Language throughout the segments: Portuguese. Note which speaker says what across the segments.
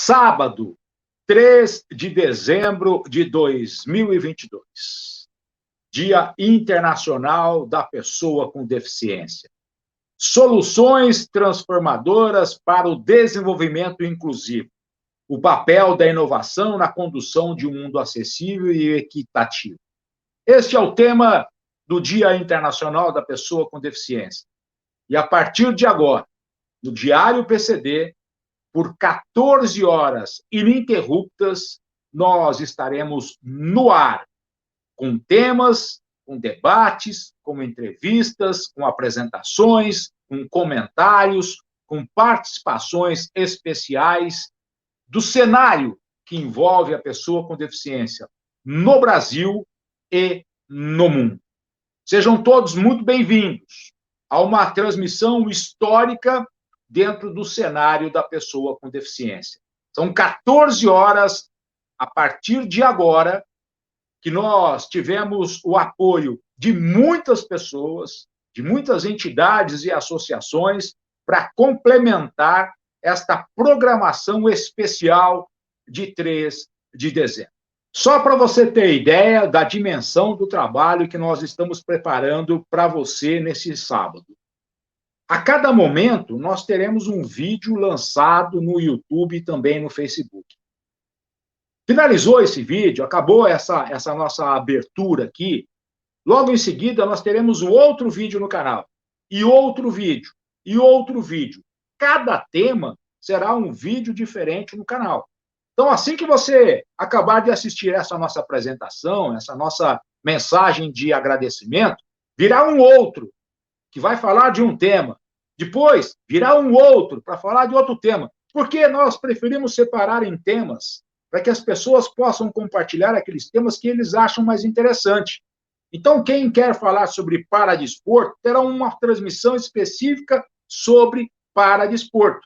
Speaker 1: Sábado, 3 de dezembro de 2022, Dia Internacional da Pessoa com Deficiência. Soluções transformadoras para o desenvolvimento inclusivo. O papel da inovação na condução de um mundo acessível e equitativo. Este é o tema do Dia Internacional da Pessoa com Deficiência. E a partir de agora, no Diário PCD, por 14 horas ininterruptas, nós estaremos no ar, com temas, com debates, com entrevistas, com apresentações, com comentários, com participações especiais do cenário que envolve a pessoa com deficiência no Brasil e no mundo. Sejam todos muito bem-vindos a uma transmissão histórica dentro do cenário da pessoa com deficiência. São 14 horas, a partir de agora, que nós tivemos o apoio de muitas pessoas, de muitas entidades e associações, para complementar esta programação especial de 3 de dezembro. Só para você ter ideia da dimensão do trabalho que nós estamos preparando para você nesse sábado. A cada momento, nós teremos um vídeo lançado no YouTube e também no Facebook. Finalizou esse vídeo, acabou essa nossa abertura aqui, logo em seguida nós teremos um outro vídeo no canal, e outro vídeo, e outro vídeo. Cada tema será um vídeo diferente no canal. Então, assim que você acabar de assistir essa nossa apresentação, essa nossa mensagem de agradecimento, virá um outro, que vai falar de um tema. Depois, virá um outro para falar de outro tema. Porque nós preferimos separar em temas para que as pessoas possam compartilhar aqueles temas que eles acham mais interessantes. Então, quem quer falar sobre paradesporto, terá uma transmissão específica sobre paradesporto.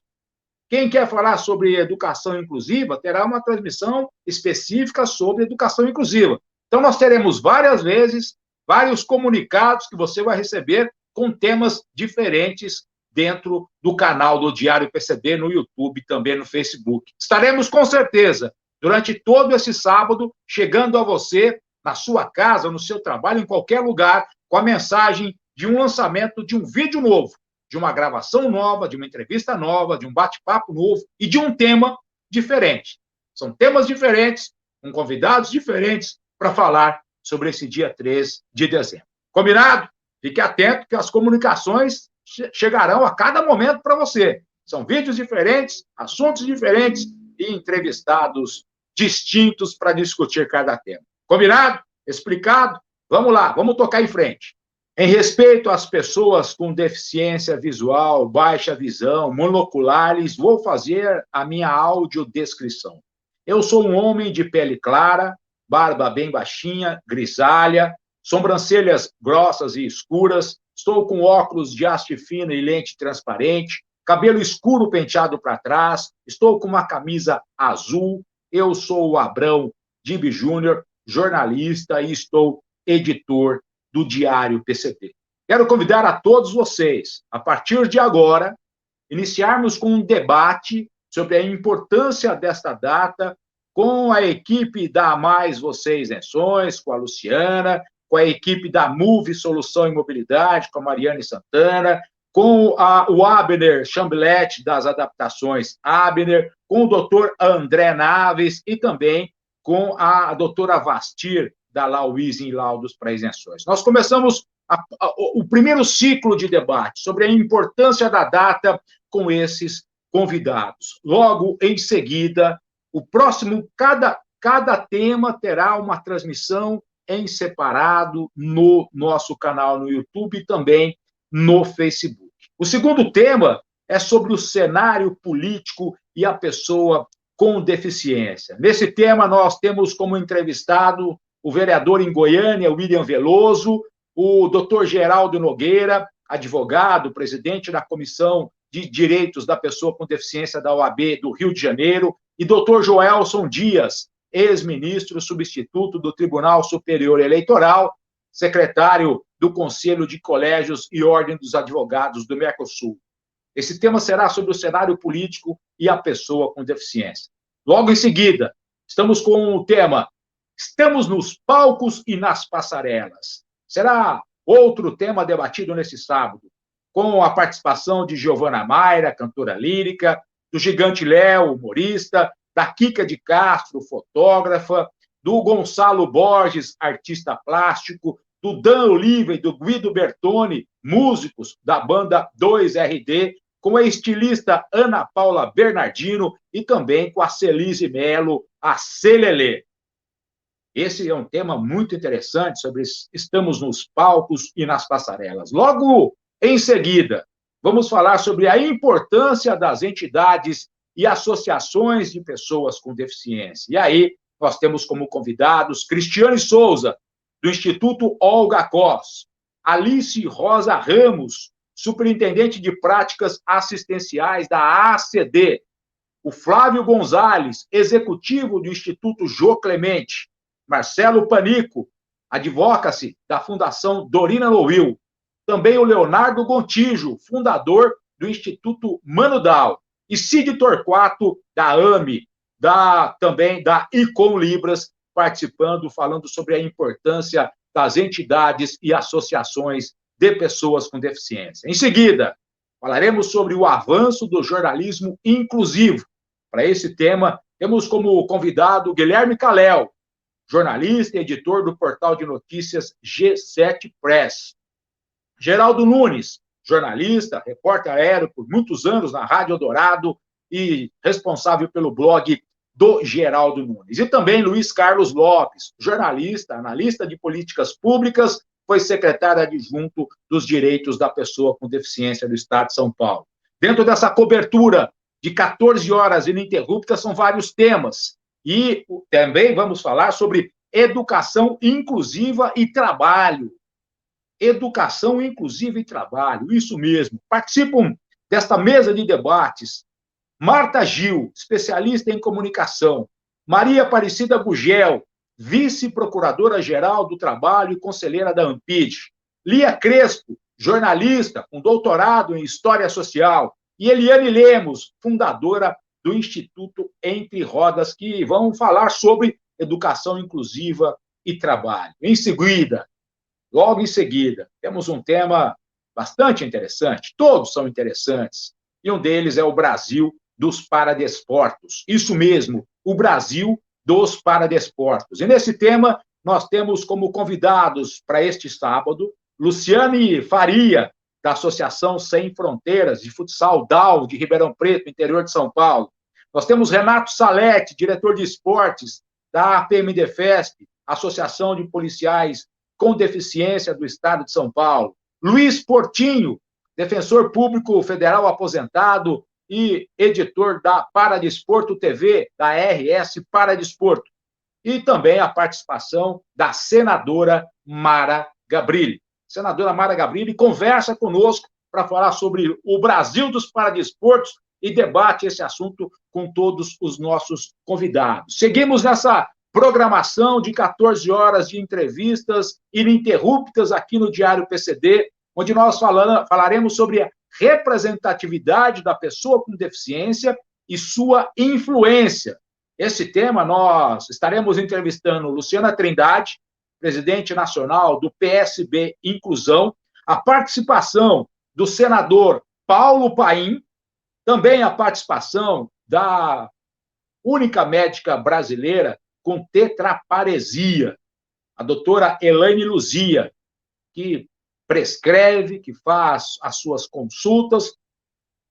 Speaker 1: Quem quer falar sobre educação inclusiva, terá uma transmissão específica sobre educação inclusiva. Então, nós teremos várias vezes, vários comunicados que você vai receber com temas diferentes dentro do canal do Diário PCD, no YouTube e também no Facebook. Estaremos, com certeza, durante todo esse sábado, chegando a você, na sua casa, no seu trabalho, em qualquer lugar, com a mensagem de um lançamento de um vídeo novo, de uma gravação nova, de uma entrevista nova, de um bate-papo novo e de um tema diferente. São temas diferentes, com convidados diferentes, para falar sobre esse dia 3 de dezembro. Combinado? Fique atento que as comunicações chegarão a cada momento para você. São vídeos diferentes, assuntos diferentes e entrevistados distintos para discutir cada tema. Combinado? Explicado? Vamos lá, vamos tocar em frente. Em respeito às pessoas com deficiência visual, baixa visão, monoculares, vou fazer a minha audiodescrição. Eu sou um homem de pele clara, barba bem baixinha, grisalha, sobrancelhas grossas e escuras, estou com óculos de haste fina e lente transparente, cabelo escuro penteado para trás, estou com uma camisa azul, eu sou o Abrão Dib Júnior, jornalista e estou editor do Diário PCD. Quero convidar a todos vocês, a partir de agora, iniciarmos com um debate sobre a importância desta data com a equipe da Mais Você Isenções, com a Luciana, com a equipe da Move Solução e Mobilidade, com a Mariane Santana, com o Abner Chamblete, das adaptações Abner, com o doutor André Naves e também com a doutora Vastir, da Lauise em Laudos para Isenções. Nós começamos o primeiro ciclo de debate sobre a importância da data com esses convidados. Logo em seguida, o próximo, cada tema terá uma transmissão em separado no nosso canal no YouTube e também no Facebook. O segundo tema é sobre o cenário político e a pessoa com deficiência. Nesse tema, nós temos como entrevistado o vereador em Goiânia, William Veloso, o doutor Geraldo Nogueira, advogado, presidente da Comissão de Direitos da Pessoa com Deficiência da OAB do Rio de Janeiro, e doutor Joelson Dias, ex-ministro substituto do Tribunal Superior Eleitoral, secretário do Conselho de Colégios e Ordem dos Advogados do Mercosul. Esse tema será sobre o cenário político e a pessoa com deficiência. Logo em seguida, estamos com o tema Estamos nos palcos e nas passarelas. Será outro tema debatido nesse sábado, com a participação de Giovana Mayra, cantora lírica, do Gigante Léo, humorista, da Kika de Castro, fotógrafa, do Gonçalo Borges, artista plástico, do Dan Oliva e do Guido Bertoni, músicos da banda 2RD, com a estilista Ana Paula Bernardino e também com a Celise Melo, a Celelê. Esse é um tema muito interessante sobre estamos nos palcos e nas passarelas. Logo em seguida, vamos falar sobre a importância das entidades e associações de pessoas com deficiência. E aí, nós temos como convidados Cristiane Souza, do Instituto Olga Cos, Alice Rosa Ramos, superintendente de práticas assistenciais da ACD, o Flávio Gonzalez, executivo do Instituto Jô Clemente, Marcelo Panico, advocacy da Fundação Dorina Lowil, também o Leonardo Gontijo, fundador do Instituto Mano Dal, e Cid Torquato, da AME, também da Icom Libras, participando, falando sobre a importância das entidades e associações de pessoas com deficiência. Em seguida, falaremos sobre o avanço do jornalismo inclusivo. Para esse tema, temos como convidado Guilherme Calel, jornalista e editor do portal de notícias G7 Press. Geraldo Nunes, jornalista, repórter aéreo por muitos anos na Rádio Eldorado e responsável pelo blog do Geraldo Nunes. E também Luiz Carlos Lopes, jornalista, analista de políticas públicas, foi secretário adjunto dos direitos da pessoa com deficiência do Estado de São Paulo. Dentro dessa cobertura de 14 horas ininterruptas, são vários temas. E também vamos falar sobre educação inclusiva e trabalho. Educação inclusiva e trabalho, isso mesmo. Participam desta mesa de debates Marta Gil, especialista em comunicação, Maria Aparecida Gugel, vice-procuradora-geral do Trabalho e conselheira da ANPID, Lia Crespo, jornalista com doutorado em História Social, e Eliane Lemos, fundadora do Instituto Entre Rodas, que vão falar sobre educação inclusiva e trabalho. Em seguida, logo em seguida, temos um tema bastante interessante, todos são interessantes, e um deles é o Brasil dos paradesportos. Isso mesmo, o Brasil dos paradesportos. E nesse tema, nós temos como convidados para este sábado, Luciane Faria, da Associação Sem Fronteiras de Futsal DAO de Ribeirão Preto, interior de São Paulo. Nós temos Renato Salete, diretor de esportes da APMDFESP, Associação de Policiais com Deficiência do Estado de São Paulo. Luiz Portinho, defensor público federal aposentado e editor da Paradesporto TV, da RS Paradesporto. E também a participação da senadora Mara Gabrilli. Senadora Mara Gabrilli conversa conosco para falar sobre o Brasil dos paradesportos e debate esse assunto com todos os nossos convidados. Seguimos nessa programação de 14 horas de entrevistas ininterruptas aqui no Diário PCD, onde nós falaremos sobre a representatividade da pessoa com deficiência e sua influência. Esse tema nós estaremos entrevistando Luciana Trindade, presidente nacional do PSB Inclusão, a participação do senador Paulo Paim, também a participação da única médica brasileira com tetraparesia, a doutora Elaine Luzia, que prescreve, que faz as suas consultas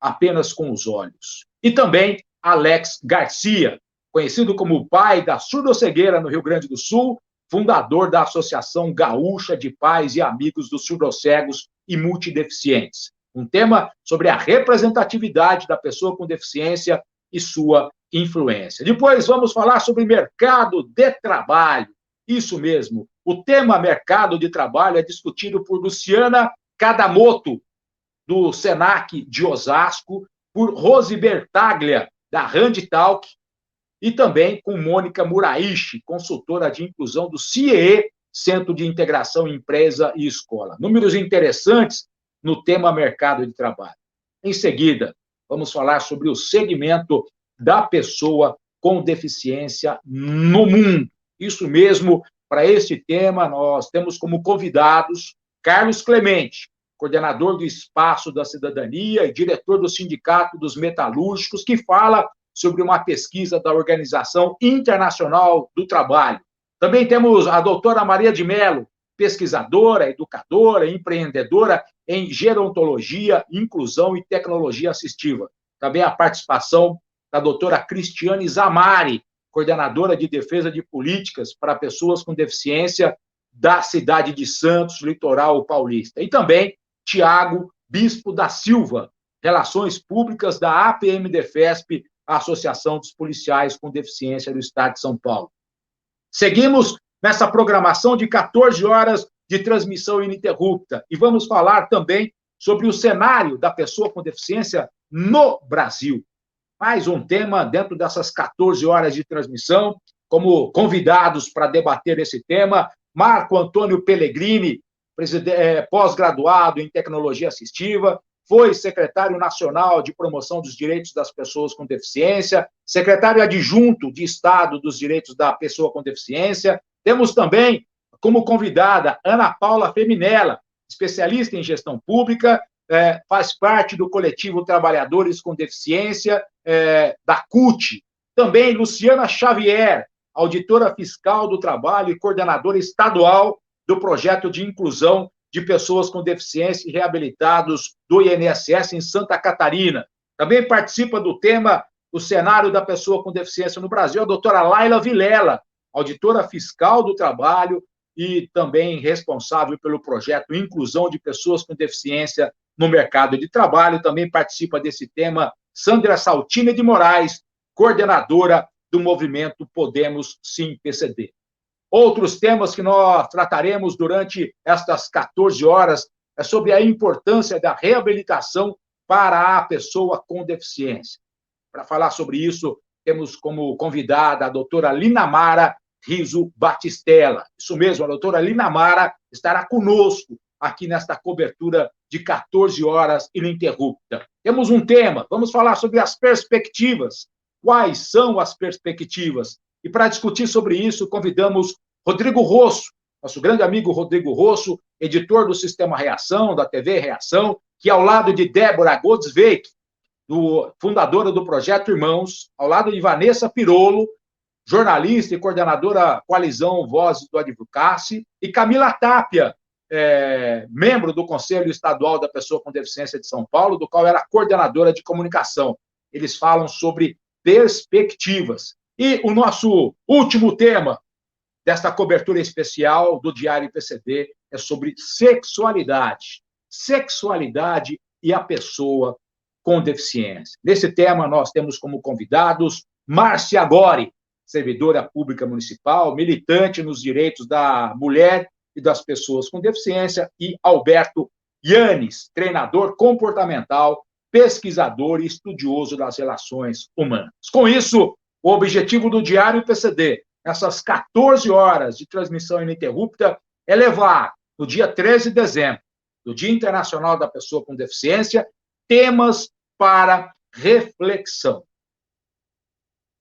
Speaker 1: apenas com os olhos. E também Alex Garcia, conhecido como o pai da surdocegueira no Rio Grande do Sul, fundador da Associação Gaúcha de Pais e Amigos dos Surdocegos e Multideficientes. Um tema sobre a representatividade da pessoa com deficiência e sua influência. Depois vamos falar sobre mercado de trabalho. Isso mesmo, o tema mercado de trabalho é discutido por Luciana Cadamoto, do Senac de Osasco, por Rose Bertaglia, da Randtalk, e também com Mônica Muraishi, consultora de inclusão do CIEE, Centro de Integração Empresa e Escola. Números interessantes no tema mercado de trabalho. Em seguida, vamos falar sobre o segmento da pessoa com deficiência no mundo. Isso mesmo, para este tema, nós temos como convidados Carlos Clemente, coordenador do Espaço da Cidadania e diretor do Sindicato dos Metalúrgicos, que fala sobre uma pesquisa da Organização Internacional do Trabalho. Também temos a doutora Maria de Mello, pesquisadora, educadora, empreendedora em gerontologia, inclusão e tecnologia assistiva. Também a participação da doutora Cristiane Zamari, coordenadora de defesa de políticas para pessoas com deficiência da cidade de Santos, litoral paulista. E também Tiago Bispo da Silva, Relações Públicas da APM-DEFESP, a Associação dos Policiais com Deficiência do Estado de São Paulo. Seguimos nessa programação de 14 horas de transmissão ininterrupta e vamos falar também sobre o cenário da pessoa com deficiência no Brasil. Mais um tema dentro dessas 14 horas de transmissão, como convidados para debater esse tema, Marco Antônio Pellegrini, pós-graduado em tecnologia assistiva, foi secretário nacional de promoção dos direitos das pessoas com deficiência, secretário adjunto de Estado dos direitos da pessoa com deficiência. Temos também como convidada Ana Paula Feminella, especialista em gestão pública, faz parte do coletivo Trabalhadores com Deficiência, da CUT. Também Luciana Xavier, auditora fiscal do trabalho e coordenadora estadual do projeto de inclusão de pessoas com deficiência e reabilitados do INSS em Santa Catarina. Também participa do tema o cenário da pessoa com deficiência no Brasil, a doutora Laila Vilela, auditora fiscal do trabalho e também responsável pelo projeto Inclusão de Pessoas com Deficiência no Mercado de Trabalho. Também participa desse tema Sandra Saltina de Moraes, coordenadora do movimento Podemos Sim PCD. Outros temas que nós trataremos durante estas 14 horas é sobre a importância da reabilitação para a pessoa com deficiência. Para falar sobre isso, temos como convidada a doutora Linamara Riso Batistella. Isso mesmo, a doutora Linamara estará conosco aqui nesta cobertura de 14 horas ininterrupta. Temos um tema, vamos falar sobre as perspectivas. Quais são as perspectivas? E para discutir sobre isso, convidamos Rodrigo Rosso, nosso grande amigo Rodrigo Rosso, editor do Sistema Reação, da TV Reação, que ao lado de Débora Godsveig, fundadora do Projeto Irmãos, ao lado de Vanessa Pirolo, jornalista e coordenadora Coalizão Vozes do Advocacy, e Camila Tapia, membro do Conselho Estadual da Pessoa com Deficiência de São Paulo, do qual era coordenadora de comunicação. Eles falam sobre perspectivas. E o nosso último tema desta cobertura especial do Diário PCD é sobre sexualidade. Sexualidade e a pessoa com deficiência. Nesse tema, nós temos como convidados Márcia Gori, servidora pública municipal, militante nos direitos da mulher e das pessoas com deficiência, e Alberto Yanes, treinador comportamental, pesquisador e estudioso das relações humanas. Com isso, o objetivo do Diário PCD, nessas 14 horas de transmissão ininterrupta, é levar, no dia 13 de dezembro, do Dia Internacional da Pessoa com Deficiência, temas para reflexão.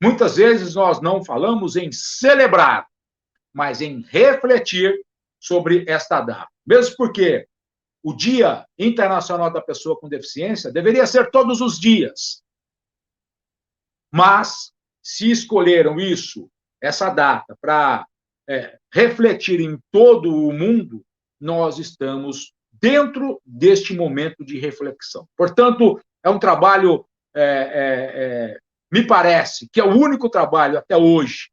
Speaker 1: Muitas vezes nós não falamos em celebrar, mas em refletir sobre esta data. Mesmo porque o Dia Internacional da Pessoa com Deficiência deveria ser todos os dias. Mas, se escolheram essa data, para refletir em todo o mundo, nós estamos dentro deste momento de reflexão. Portanto, é um trabalho, me parece, que é o único trabalho até hoje,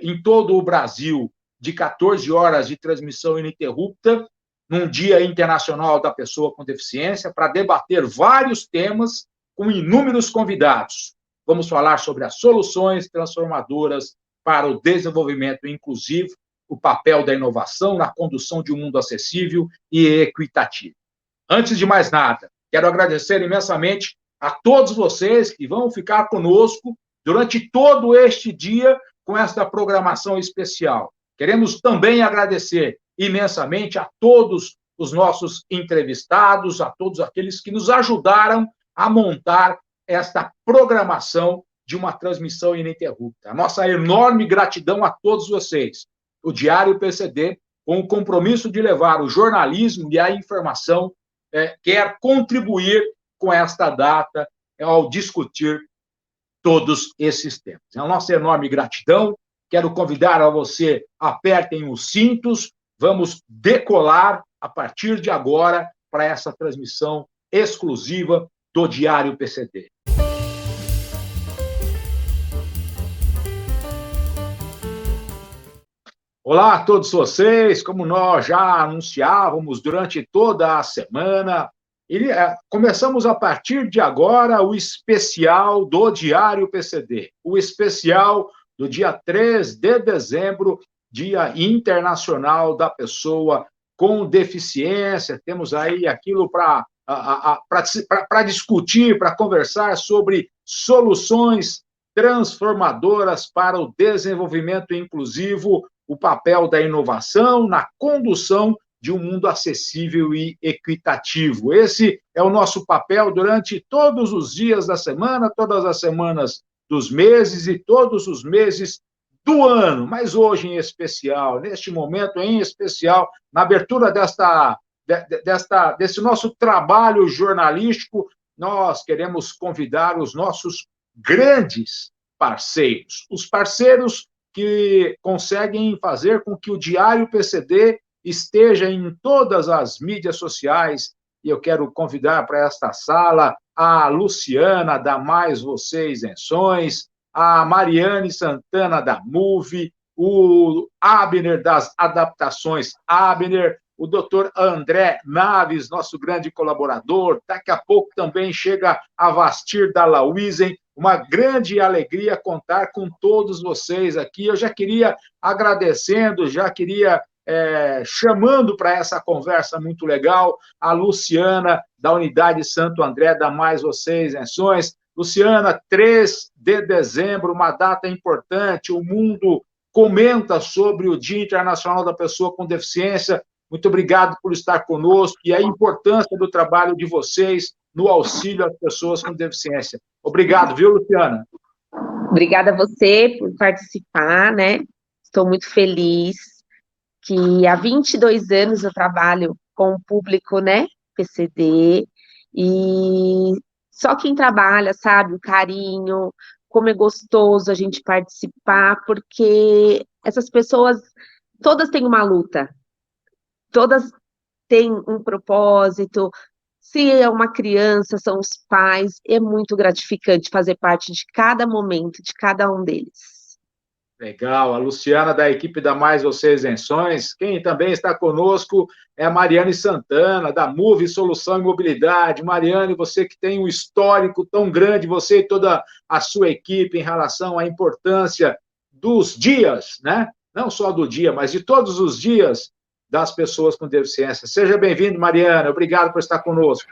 Speaker 1: em todo o Brasil, de 14 horas de transmissão ininterrupta, num Dia Internacional da Pessoa com Deficiência, para debater vários temas com inúmeros convidados. Vamos falar sobre as soluções transformadoras para o desenvolvimento inclusivo, o papel da inovação na condução de um mundo acessível e equitativo. Antes de mais nada, quero agradecer imensamente a todos vocês que vão ficar conosco durante todo este dia com esta programação especial. Queremos também agradecer imensamente a todos os nossos entrevistados, a todos aqueles que nos ajudaram a montar esta programação de uma transmissão ininterrupta. A nossa enorme gratidão a todos vocês. O Diário PCD, com o compromisso de levar o jornalismo e a informação, quer contribuir com esta data ao discutir todos esses temas. É a nossa enorme gratidão. Quero convidar a você, apertem os cintos, vamos decolar a partir de agora para essa transmissão exclusiva do Diário PCD. Olá a todos vocês, como nós já anunciávamos durante toda a semana, começamos a partir de agora o especial do Diário PCD, o especial do dia 3 de dezembro, Dia Internacional da Pessoa com Deficiência. Temos aí aquilo para discutir, para conversar sobre soluções transformadoras para o desenvolvimento inclusivo, o papel da inovação na condução de um mundo acessível e equitativo. Esse é o nosso papel durante todos os dias da semana, todas as semanas dos meses e todos os meses do ano, mas hoje em especial, neste momento em especial, na abertura desse nosso trabalho jornalístico, nós queremos convidar os nossos grandes parceiros, os parceiros que conseguem fazer com que o Diário PCD esteja em todas as mídias sociais, e eu quero convidar para esta sala a Luciana, da Mais Você Isenções, a Mariane Santana, da Move, o Abner, das Adaptações Abner, o doutor André Naves, nosso grande colaborador, daqui a pouco também chega a Vastir da Lauisen. Uma grande alegria contar com todos vocês aqui. Eu já queria agradecendo, chamando para essa conversa muito legal a Luciana, da Unidade Santo André, da Mais Você Isenções. Luciana, 3 de dezembro, uma data importante, o mundo comenta sobre o Dia Internacional da Pessoa com Deficiência. Muito obrigado por estar conosco e a importância do trabalho de vocês no auxílio às pessoas com deficiência. Obrigado, viu, Luciana?
Speaker 2: Obrigada a você por participar, né? Estou muito feliz que há 22 anos eu trabalho com o público, né, PCD, e só quem trabalha sabe o carinho, como é gostoso a gente participar, porque essas pessoas, todas têm uma luta, todas têm um propósito. Se é uma criança, são os pais, é muito gratificante fazer parte de cada momento, de cada um deles.
Speaker 1: Legal, a Luciana da equipe da Mais Você Isenções. Quem também está conosco é a Mariane Santana, da Move Solução e Mobilidade. Mariane, você que tem um histórico tão grande, você e toda a sua equipe em relação à importância dos dias, né? Não só do dia, mas de todos os dias das pessoas com deficiência. Seja bem-vindo, Mariana. Obrigado por estar conosco.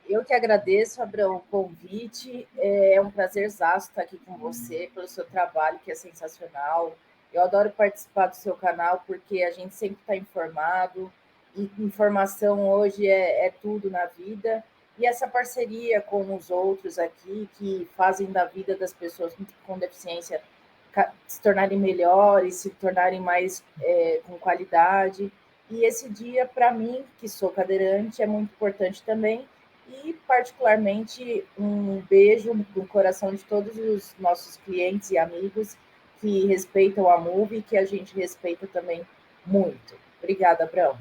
Speaker 3: Eu que agradeço, Abrão, o convite. É um prazerzaço estar aqui com você, pelo seu trabalho, que é sensacional. Eu adoro participar do seu canal, porque a gente sempre está informado, e informação hoje é tudo na vida. E essa parceria com os outros aqui, que fazem da vida das pessoas com deficiência se tornarem melhores, se tornarem mais com qualidade. E esse dia, para mim, que sou cadeirante, é muito importante também. E, particularmente, um beijo no coração de todos os nossos clientes e amigos que respeitam a Move e que a gente respeita também muito. Obrigada, Abrão.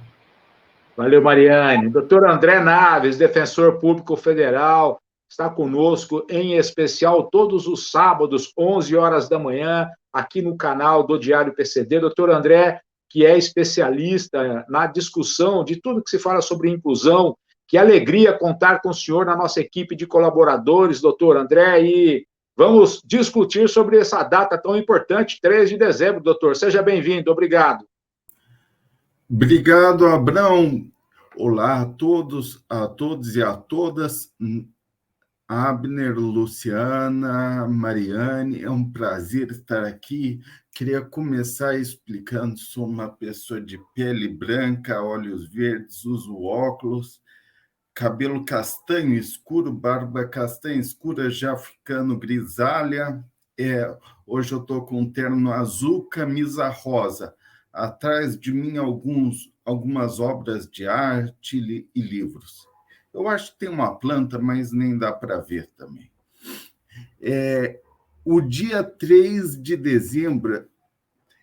Speaker 1: Valeu, Mariane. Doutor André Naves, defensor público federal, está conosco, em especial, todos os sábados, 11 horas da manhã, aqui no canal do Diário PCD. Doutor André, que é especialista na discussão de tudo que se fala sobre inclusão. Que alegria contar com o senhor na nossa equipe de colaboradores, doutor André, e vamos discutir sobre essa data tão importante, 3 de dezembro, doutor. Seja bem-vindo, obrigado.
Speaker 4: Obrigado, Abrão. Olá a todos e a todas. Abner, Luciana, Mariane, é um prazer estar aqui. Queria começar explicando, sou uma pessoa de pele branca, olhos verdes, uso óculos, cabelo castanho escuro, barba castanha escura, já ficando grisalha, Hoje eu estou com um terno azul, camisa rosa. Atrás de mim, algumas obras de arte e livros. Eu acho que tem uma planta, mas nem dá para ver também. O dia 3 de dezembro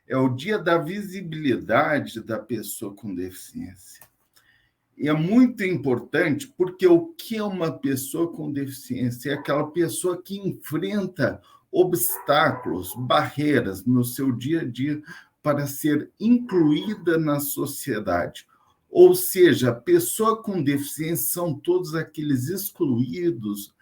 Speaker 4: é o dia da visibilidade da pessoa com deficiência. E é muito importante, porque o que é uma pessoa com deficiência? É aquela pessoa que enfrenta obstáculos, barreiras no seu dia a dia para ser incluída na sociedade. Ou seja, a pessoa com deficiência são todos aqueles excluídos,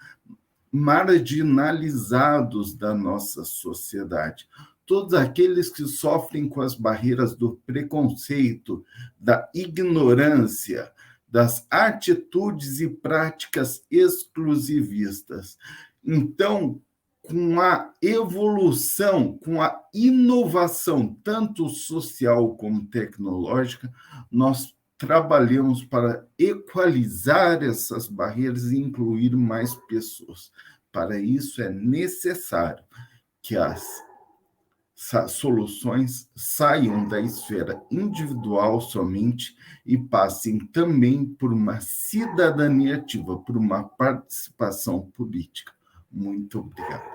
Speaker 4: marginalizados da nossa sociedade. Todos aqueles que sofrem com as barreiras do preconceito, da ignorância, das atitudes e práticas exclusivistas. Então, com a evolução, com a inovação, tanto social como tecnológica, nós trabalhamos para equalizar essas barreiras e incluir mais pessoas. Para isso, é necessário que as soluções saiam da esfera individual somente e passem também por uma cidadania ativa, por uma participação política. Muito obrigado.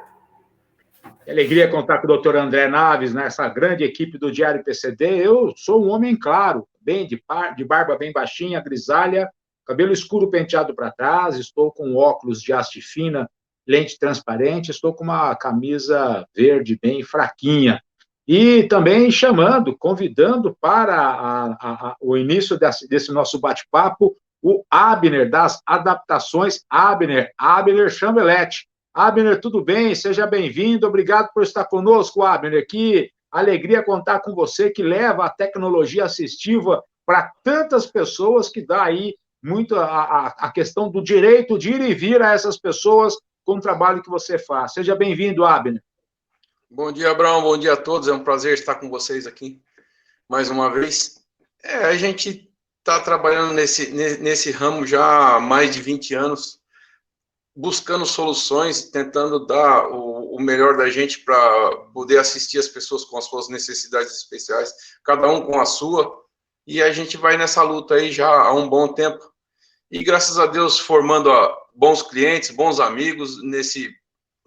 Speaker 1: Que alegria contar com o doutor André Naves, nessa grande equipe do Diário PCD. Eu sou um homem claro, bem de barba bem baixinha, grisalha, cabelo escuro penteado para trás, estou com óculos de haste fina, lente transparente, estou com uma camisa verde bem fraquinha. E também convidando para o início desse nosso bate-papo, o Abner, das adaptações Abner Chambelete. Abner, tudo bem? Seja bem-vindo. Obrigado por estar conosco, Abner. Que alegria contar com você, que leva a tecnologia assistiva para tantas pessoas, que dá aí muito a questão do direito de ir e vir a essas pessoas com o trabalho que você faz. Seja bem-vindo, Abner.
Speaker 5: Bom dia, Abraão. Bom dia a todos. É um prazer estar com vocês aqui mais uma vez. A gente está trabalhando nesse ramo já há mais de 20 anos, buscando soluções, tentando dar o melhor da gente para poder assistir as pessoas com as suas necessidades especiais, cada um com a sua, e a gente vai nessa luta aí já há um bom tempo, e graças a Deus formando bons clientes, bons amigos nesse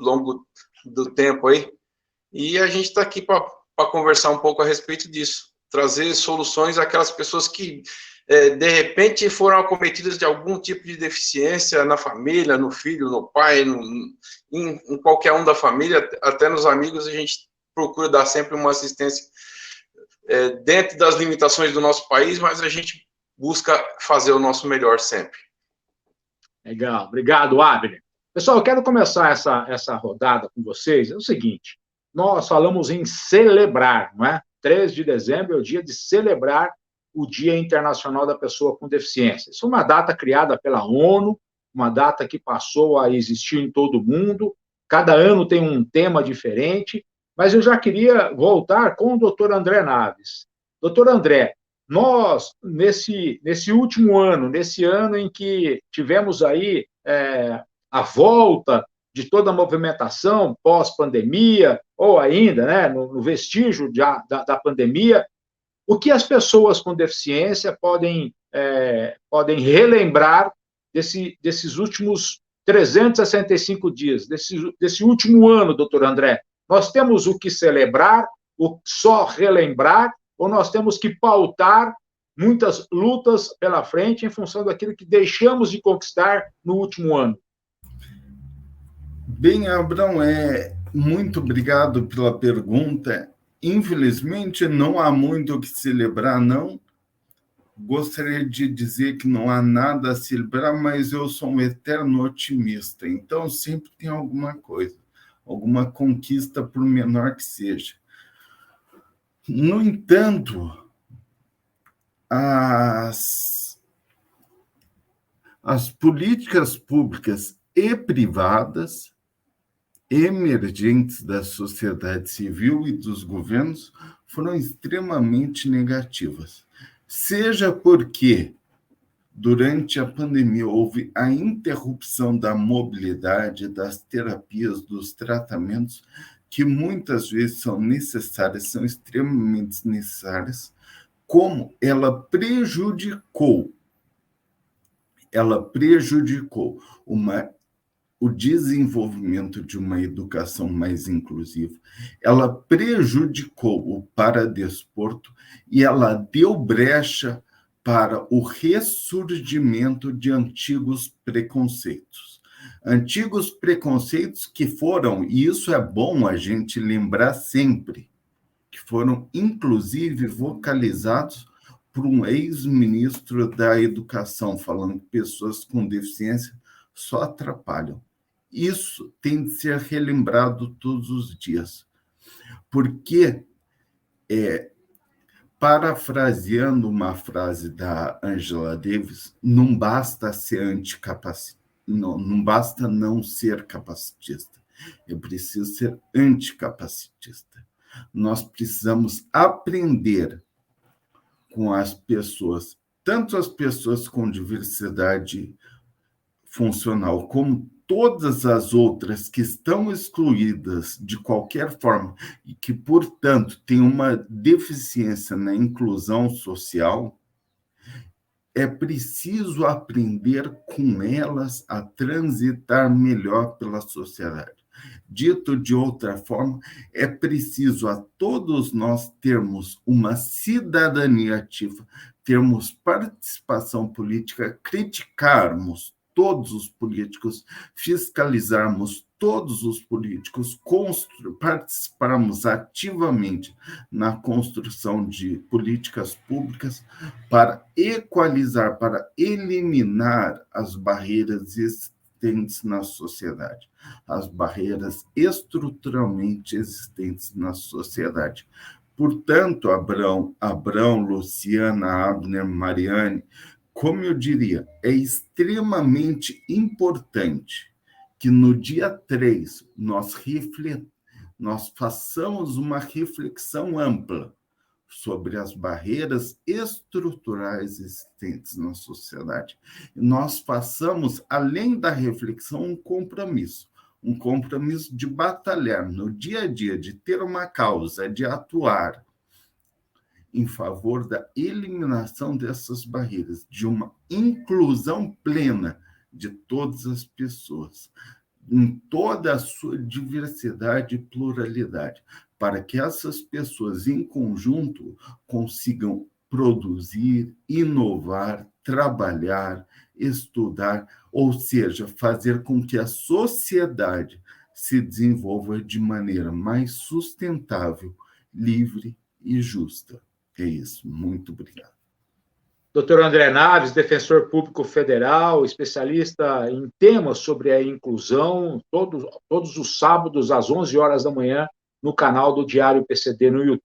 Speaker 5: longo do tempo aí, e a gente está aqui para conversar um pouco a respeito disso, trazer soluções àquelas pessoas que de repente foram acometidas de algum tipo de deficiência na família, no filho, no pai, em qualquer um da família, até nos amigos. A gente procura dar sempre uma assistência dentro das limitações do nosso país, mas a gente busca fazer o nosso melhor sempre.
Speaker 1: Legal, obrigado, Abner. Pessoal, eu quero começar essa rodada com vocês. É o seguinte, nós falamos em celebrar, não é? 3 de dezembro é o dia de celebrar o Dia Internacional da Pessoa com Deficiência. Isso é uma data criada pela ONU, uma data que passou a existir em todo o mundo, cada ano tem um tema diferente, mas eu já queria voltar com o doutor André Naves. Doutor André, nós, nesse último ano, nesse ano em que tivemos aí a volta de toda a movimentação pós-pandemia, ou ainda, né, no vestígio da pandemia, o que as pessoas com deficiência podem relembrar desses últimos 365 dias, desse último ano, doutor André? Nós temos o que celebrar, o só relembrar, ou nós temos que pautar muitas lutas pela frente em função daquilo que deixamos de conquistar no último ano?
Speaker 4: Bem, Abrão, muito obrigado pela pergunta. Infelizmente, não há muito o que celebrar, não. Gostaria de dizer que não há nada a celebrar, mas eu sou um eterno otimista, então sempre tem alguma coisa, alguma conquista, por menor que seja. No entanto, as políticas públicas e privadas emergentes da sociedade civil e dos governos foram extremamente negativas. Seja porque, durante a pandemia, houve a interrupção da mobilidade, das terapias, dos tratamentos, que muitas vezes são necessárias, são extremamente necessárias, como ela prejudicou o desenvolvimento de uma educação mais inclusiva, ela prejudicou o paradesporto e ela deu brecha para o ressurgimento de antigos preconceitos. Antigos preconceitos que foram, e isso é bom a gente lembrar sempre, que foram inclusive vocalizados por um ex-ministro da Educação, falando que pessoas com deficiência só atrapalham. Isso tem de ser relembrado todos os dias, porque, parafraseando uma frase da Angela Davis, não basta ser anticapacitista, não basta não ser capacitista, é preciso ser anticapacitista. Nós precisamos aprender com as pessoas, tanto as pessoas com diversidade funcional, como todas as outras que estão excluídas de qualquer forma e que, portanto, têm uma deficiência na inclusão social, é preciso aprender com elas a transitar melhor pela sociedade. Dito de outra forma, é preciso a todos nós termos uma cidadania ativa, termos participação política, criticarmos todos os políticos, fiscalizarmos todos os políticos, participarmos ativamente na construção de políticas públicas para equalizar, para eliminar as barreiras existentes na sociedade, as barreiras estruturalmente existentes na sociedade. Portanto, Abrão, Luciana, Abner, Mariane, como eu diria, é extremamente importante que no dia 3 nós façamos uma reflexão ampla sobre as barreiras estruturais existentes na sociedade. Nós façamos, além da reflexão, um compromisso de batalhar no dia a dia, de ter uma causa, de atuar em favor da eliminação dessas barreiras, de uma inclusão plena de todas as pessoas, em toda a sua diversidade e pluralidade, para que essas pessoas, em conjunto, consigam produzir, inovar, trabalhar, estudar, ou seja, fazer com que a sociedade se desenvolva de maneira mais sustentável, livre e justa. É isso. Muito obrigado.
Speaker 1: Dr. André Naves, defensor público federal, especialista em temas sobre a inclusão, todos os sábados, às 11 horas da manhã, no canal do Diário PCD no YouTube.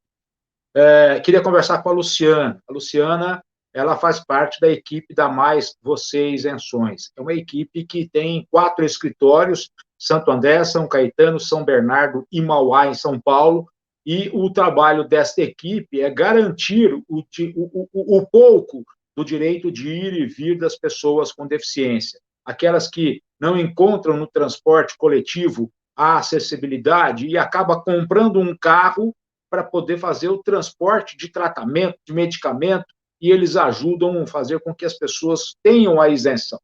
Speaker 1: Queria conversar com a Luciana. A Luciana, ela faz parte da equipe da Mais Você Isenções. É uma equipe que tem 4 escritórios, Santo André, São Caetano, São Bernardo e Mauá, em São Paulo, e o trabalho desta equipe é garantir o pouco do direito de ir e vir das pessoas com deficiência. Aquelas que não encontram no transporte coletivo a acessibilidade e acaba comprando um carro para poder fazer o transporte de tratamento, de medicamento, e eles ajudam a fazer com que as pessoas tenham a isenção.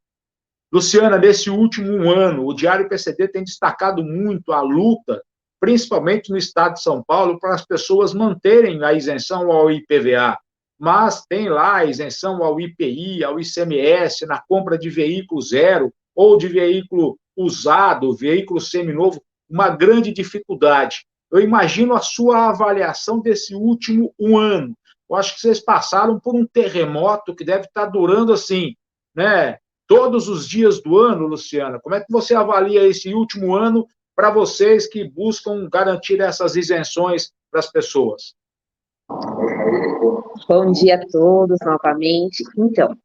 Speaker 1: Luciana, nesse último ano, o Diário PCD tem destacado muito a luta, principalmente no estado de São Paulo, para as pessoas manterem a isenção ao IPVA, mas tem lá a isenção ao IPI, ao ICMS, na compra de veículo zero ou de veículo usado, veículo seminovo, uma grande dificuldade. Eu imagino a sua avaliação desse último ano. Eu acho que vocês passaram por um terremoto que deve estar durando assim, né, todos os dias do ano, Luciana. Como é que você avalia esse último ano para vocês que buscam garantir essas isenções para as pessoas?
Speaker 2: Bom dia a todos novamente. Então,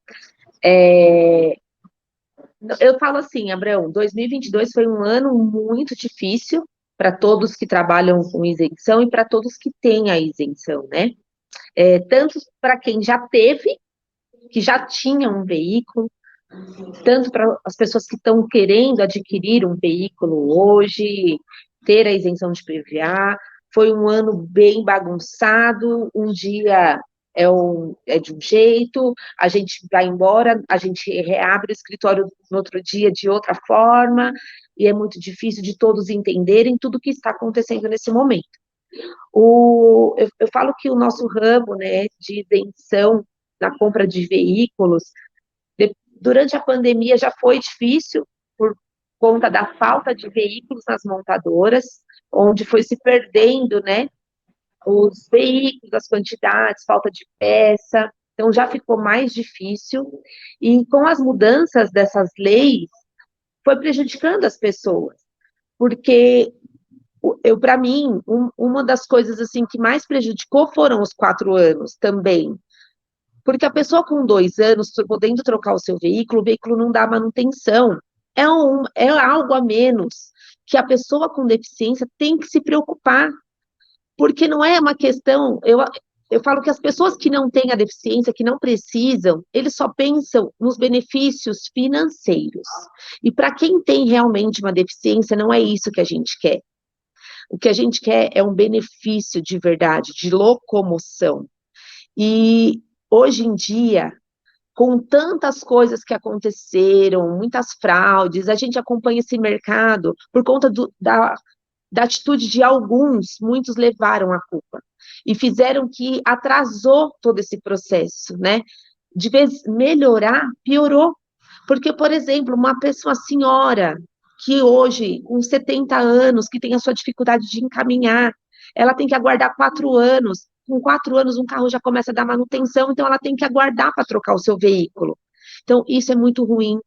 Speaker 2: eu falo assim, Abraão, 2022 foi um ano muito difícil para todos que trabalham com isenção e para todos que têm a isenção, né? Tanto para quem já teve, que já tinha um veículo, tanto para as pessoas que estão querendo adquirir um veículo hoje, ter a isenção de PVA. Foi um ano bem bagunçado, um dia é de um jeito, a gente vai embora, a gente reabre o escritório no outro dia de outra forma, e é muito difícil de todos entenderem tudo o que está acontecendo nesse momento. Eu falo que o nosso ramo, né, de isenção na compra de veículos, durante a pandemia já foi difícil, por conta da falta de veículos nas montadoras, onde foi se perdendo, né, os veículos, as quantidades, falta de peça, então já ficou mais difícil, e com as mudanças dessas leis, foi prejudicando as pessoas, porque para mim, uma das coisas assim que mais prejudicou foram os 4 anos também, porque a pessoa com 2 anos, podendo trocar o seu veículo, o veículo não dá manutenção, é algo a menos que a pessoa com deficiência tem que se preocupar, porque não é uma questão, eu falo que as pessoas que não têm a deficiência, que não precisam, eles só pensam nos benefícios financeiros. E para quem tem realmente uma deficiência, não é isso que a gente quer. O que a gente quer é um benefício de verdade, de locomoção. E hoje em dia, com tantas coisas que aconteceram, muitas fraudes, a gente acompanha esse mercado por conta da atitude de alguns, muitos levaram a culpa e fizeram que atrasou todo esse processo, né? De vez melhorar, piorou. Porque, por exemplo, uma senhora que hoje, com 70 anos, que tem a sua dificuldade de encaminhar, ela tem que aguardar 4 anos. Com 4 anos, um carro já começa a dar manutenção, então ela tem que aguardar para trocar o seu veículo. Então, isso é muito ruim.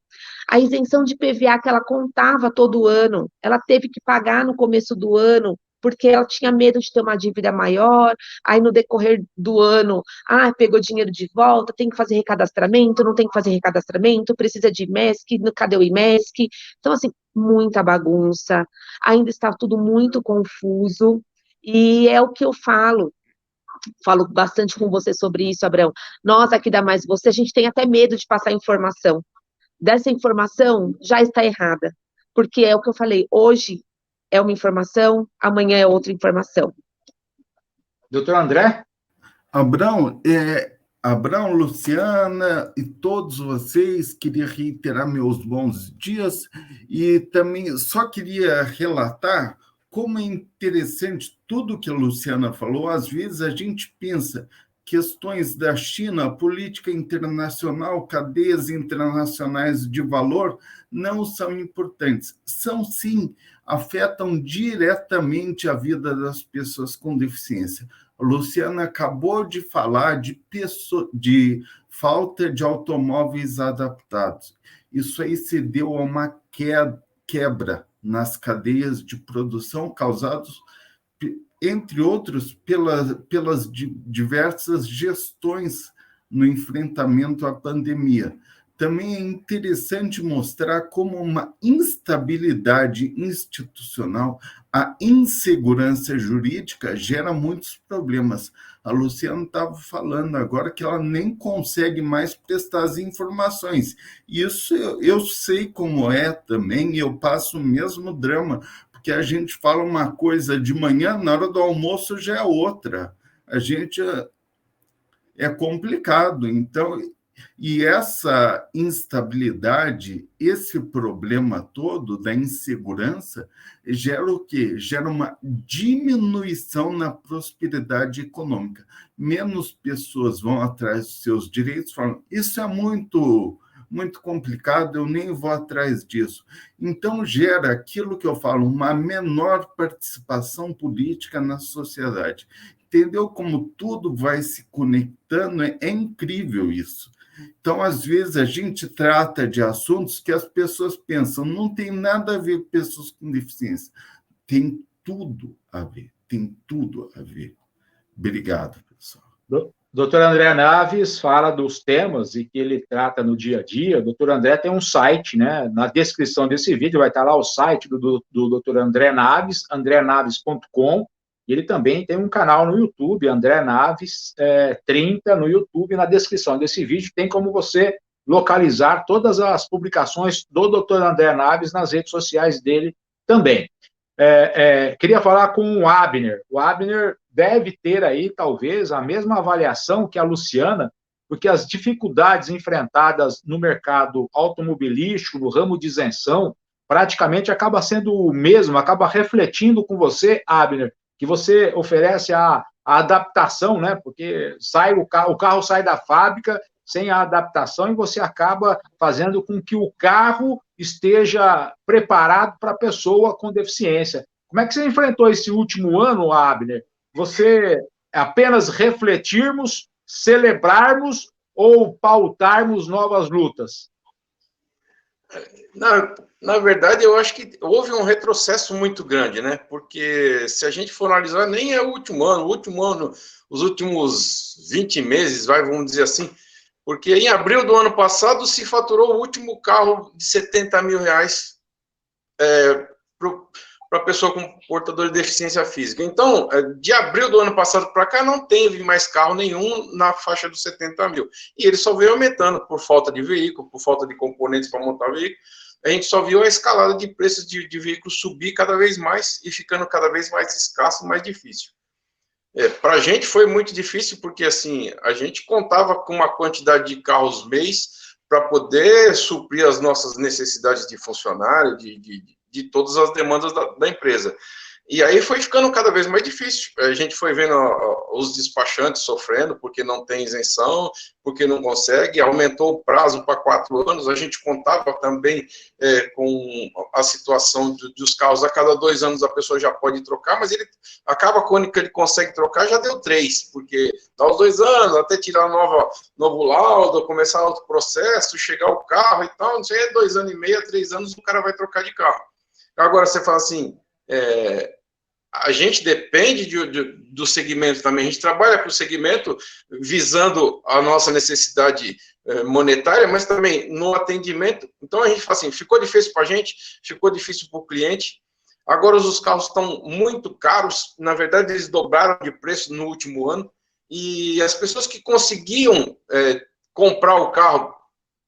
Speaker 2: A isenção de PVA que ela contava todo ano, ela teve que pagar no começo do ano, porque ela tinha medo de ter uma dívida maior, aí no decorrer do ano, pegou dinheiro de volta, tem que fazer recadastramento, não tem que fazer recadastramento, precisa de IMESC, cadê o IMESC? Então, assim, muita bagunça, ainda está tudo muito confuso, e é o que eu falo bastante com você sobre isso, Abrão. Nós aqui da Mais Você, a gente tem até medo de passar informação. Dessa informação já está errada, porque é o que eu falei, hoje é uma informação, amanhã é outra informação.
Speaker 1: Doutor André?
Speaker 4: Abrão, Luciana e todos vocês, queria reiterar meus bons dias e também só queria relatar como é interessante tudo que a Luciana falou. Às vezes a gente pensa questões da China, política internacional, cadeias internacionais de valor não são importantes. São sim, afetam diretamente a vida das pessoas com deficiência. A Luciana acabou de falar de falta de automóveis adaptados. Isso aí se deu a uma quebra nas cadeias de produção causados, entre outros, pelas diversas gestões no enfrentamento à pandemia. Também é interessante mostrar como uma instabilidade institucional, a insegurança jurídica gera muitos problemas. A Luciana estava falando agora que ela nem consegue mais prestar as informações. Isso eu sei como é também, e eu passo o mesmo drama, porque a gente fala uma coisa de manhã, na hora do almoço já é outra. A gente é complicado. Então, e essa instabilidade, esse problema todo da insegurança, gera o quê? Gera uma diminuição na prosperidade econômica. Menos pessoas vão atrás dos seus direitos, falam, isso é muito complicado, eu nem vou atrás disso. Então, gera aquilo que eu falo, uma menor participação política na sociedade. Entendeu como tudo vai se conectando? É incrível isso. Então, às vezes, a gente trata de assuntos que as pessoas pensam, não tem nada a ver com pessoas com deficiência. Tem tudo a ver, tem tudo a ver. Obrigado, pessoal.
Speaker 1: Doutor André Naves fala dos temas e que ele trata no dia a dia. O doutor André tem um site, né? Na descrição desse vídeo vai estar lá o site do doutor André Naves, andrenaves.com. E ele também tem um canal no YouTube, André Naves 30 no YouTube. Na descrição desse vídeo tem como você localizar todas as publicações do Dr. André Naves nas redes sociais dele também. Queria falar com o Abner. O Abner deve ter aí, talvez, a mesma avaliação que a Luciana, porque as dificuldades enfrentadas no mercado automobilístico, no ramo de isenção, praticamente acaba sendo o mesmo, acaba refletindo com você, Abner, que você oferece a adaptação, né? Porque o carro sai da fábrica sem a adaptação e você acaba fazendo com que o carro esteja preparado para a pessoa com deficiência. Como é que você enfrentou esse último ano, Abner? Você apenas refletirmos, celebrarmos ou pautarmos novas lutas?
Speaker 5: Na verdade, eu acho que houve um retrocesso muito grande, né? Porque se a gente for analisar, nem é o último ano, os últimos 20 meses, vamos dizer assim, porque em abril do ano passado se faturou o último carro de 70 mil reais para pessoa com portador de deficiência física. Então, de abril do ano passado para cá, não teve mais carro nenhum na faixa dos 70 mil. E ele só veio aumentando por falta de veículo, por falta de componentes para montar veículo. A gente só viu a escalada de preços de veículos subir cada vez mais e ficando cada vez mais escasso, mais difícil. Para a gente foi muito difícil, porque assim, a gente contava com uma quantidade de carros mês para poder suprir as nossas necessidades de funcionário, de todas as demandas da empresa. E aí foi ficando cada vez mais difícil. A gente foi vendo os despachantes sofrendo porque não tem isenção, porque não consegue, aumentou o prazo para 4 anos. A gente contava também com a situação dos carros, a cada 2 anos a pessoa já pode trocar, mas ele acaba quando ele consegue trocar, já deu 3, porque dá os 2 anos, até tirar novo laudo, começar outro processo, chegar o carro e tal, não sei, 2 anos e meio, 3 anos, o cara vai trocar de carro. Agora você fala assim, a gente depende do segmento também, a gente trabalha para o segmento visando a nossa necessidade monetária, mas também no atendimento. Então a gente fala assim, ficou difícil para a gente, ficou difícil para o cliente. Agora os carros estão muito caros, na verdade eles dobraram de preço no último ano, e as pessoas que conseguiam comprar o carro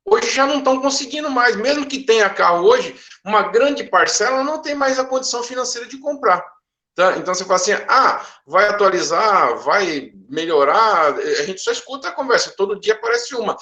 Speaker 5: hoje já não estão conseguindo mais, mesmo que tenha carro hoje, uma grande parcela não tem mais a condição financeira de comprar. Tá? Então você fala assim, vai atualizar, vai melhorar, a gente só escuta a conversa, todo dia aparece uma,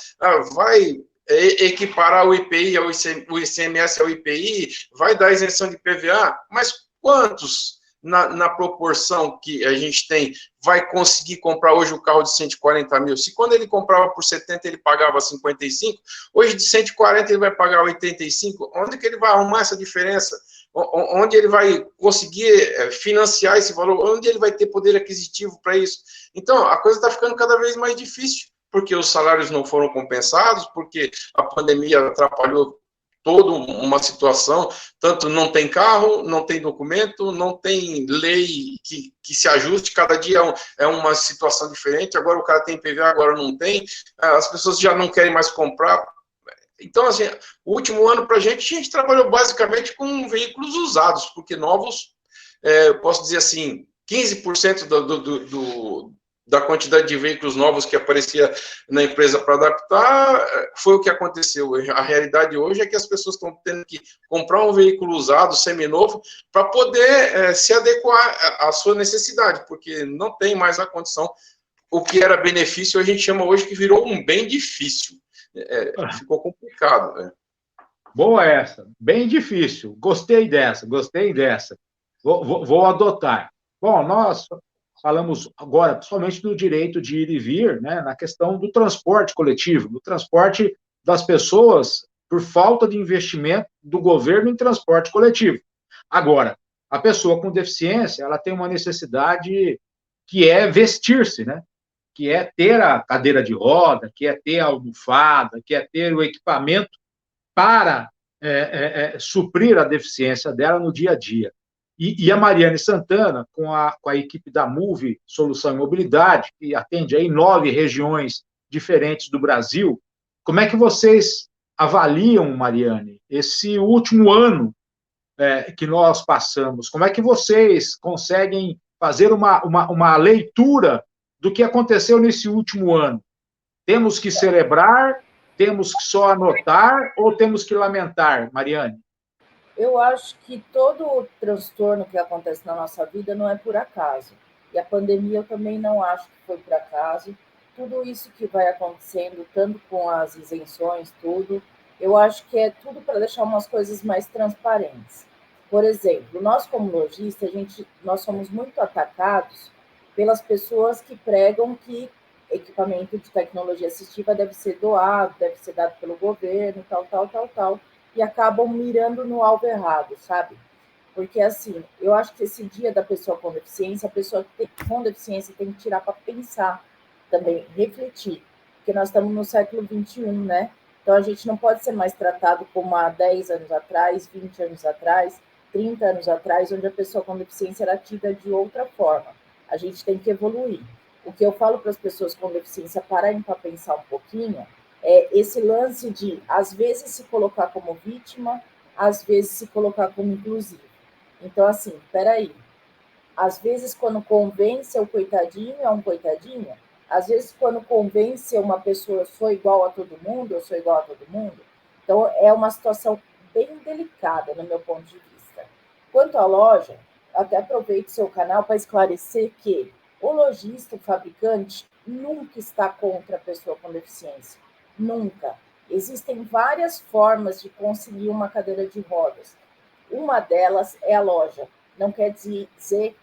Speaker 5: vai equiparar o IPI ao o ICMS ao IPI, vai dar isenção de PVA, mas quantos na proporção que a gente tem, vai conseguir comprar hoje o carro de 140 mil? Se quando ele comprava por 70, ele pagava 55, hoje de 140 ele vai pagar 85, onde que ele vai arrumar essa diferença? Onde ele vai conseguir financiar esse valor? Onde ele vai ter poder aquisitivo para isso? Então, a coisa está ficando cada vez mais difícil, porque os salários não foram compensados, porque a pandemia atrapalhou toda uma situação, tanto não tem carro, não tem documento, não tem lei que se ajuste, cada dia é uma situação diferente, agora o cara tem PVA, agora não tem, as pessoas já não querem mais comprar. Então, assim, o último ano para a gente trabalhou basicamente com veículos usados, porque novos, posso dizer assim, 15% da quantidade de veículos novos que aparecia na empresa para adaptar, foi o que aconteceu. A realidade hoje é que as pessoas estão tendo que comprar um veículo usado, seminovo, para poder se adequar à sua necessidade, porque não tem mais a condição. O que era benefício, a gente chama hoje que virou um bem difícil. Ficou complicado, né?
Speaker 1: Boa essa, bem difícil. Gostei dessa. Vou adotar. Bom, nós falamos agora, principalmente do direito de ir e vir, né, na questão do transporte coletivo, do transporte das pessoas por falta de investimento do governo em transporte coletivo. Agora, a pessoa com deficiência, ela tem uma necessidade que é vestir-se, né? Que é ter a cadeira de roda, que é ter a almofada, que é ter o equipamento para suprir a deficiência dela no dia a dia. E a Mariane Santana, com a equipe da Move Solução e Mobilidade, que atende aí 9 regiões diferentes do Brasil, como é que vocês avaliam, Mariane, esse último ano que nós passamos? Como é que vocês conseguem fazer uma leitura do que aconteceu nesse último ano? Temos que celebrar, temos que só anotar ou temos que lamentar, Mariane?
Speaker 3: Eu acho que todo o transtorno que acontece na nossa vida não é por acaso. E a pandemia eu também não acho que foi por acaso. Tudo isso que vai acontecendo, tanto com as isenções, tudo, eu acho que é tudo para deixar umas coisas mais transparentes. Por exemplo, nós como lojistas, nós somos muito atacados pelas pessoas que pregam que equipamento de tecnologia assistiva deve ser doado, deve ser dado pelo governo, tal, tal, tal, tal, e acabam mirando no alvo errado, sabe? Porque, assim, eu acho que esse dia da pessoa com deficiência, a pessoa com deficiência tem que tirar para pensar também, refletir, porque nós estamos no século XXI, né? Então, a gente não pode ser mais tratado como há 10 anos atrás, 20 anos atrás, 30 anos atrás, onde a pessoa com deficiência era tida de outra forma. A gente tem que evoluir. O que eu falo para as pessoas com deficiência pararem para pensar um pouquinho é esse lance de, às vezes, se colocar como vítima, às vezes, se colocar como inclusivo. Então, assim, peraí. Às vezes, quando convence o coitadinho, é um coitadinho. Às vezes, quando convence uma pessoa, eu sou igual a todo mundo, eu sou igual a todo mundo. Então, é uma situação bem delicada, no meu ponto de vista. Quanto à loja, até aproveito seu canal para esclarecer que o lojista, o fabricante, nunca está contra a pessoa com deficiência. Nunca. Existem várias formas de conseguir uma cadeira de rodas. Uma delas é a loja. Não quer dizer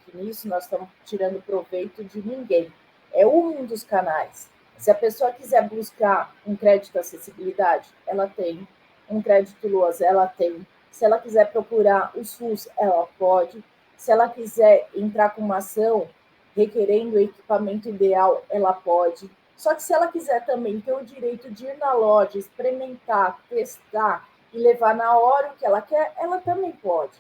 Speaker 3: que nisso nós estamos tirando proveito de ninguém. É um dos canais. Se a pessoa quiser buscar um crédito acessibilidade, ela tem. Um crédito LOAS, ela tem. Se ela quiser procurar o SUS, ela pode. Se ela quiser entrar com uma ação requerendo o equipamento ideal, ela pode. Só que se ela quiser também ter o direito de ir na loja, experimentar, testar e levar na hora o que ela quer, ela também pode.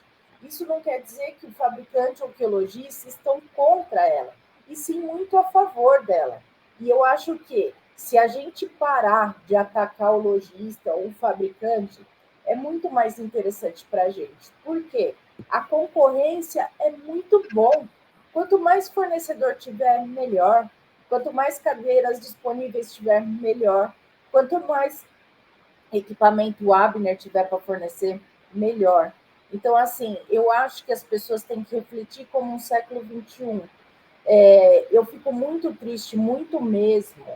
Speaker 3: Isso não quer dizer que o fabricante ou que o lojista estão contra ela, e sim muito a favor dela. E eu acho que se a gente parar de atacar o lojista ou o fabricante, é muito mais interessante para a gente. Por quê? A concorrência é muito bom. Quanto mais fornecedor tiver, melhor. Quanto mais cadeiras disponíveis tiver, melhor. Quanto mais equipamento o Abner tiver para fornecer, melhor. Então, assim, eu acho que as pessoas têm que refletir como um século XXI. Eu fico muito triste, muito mesmo,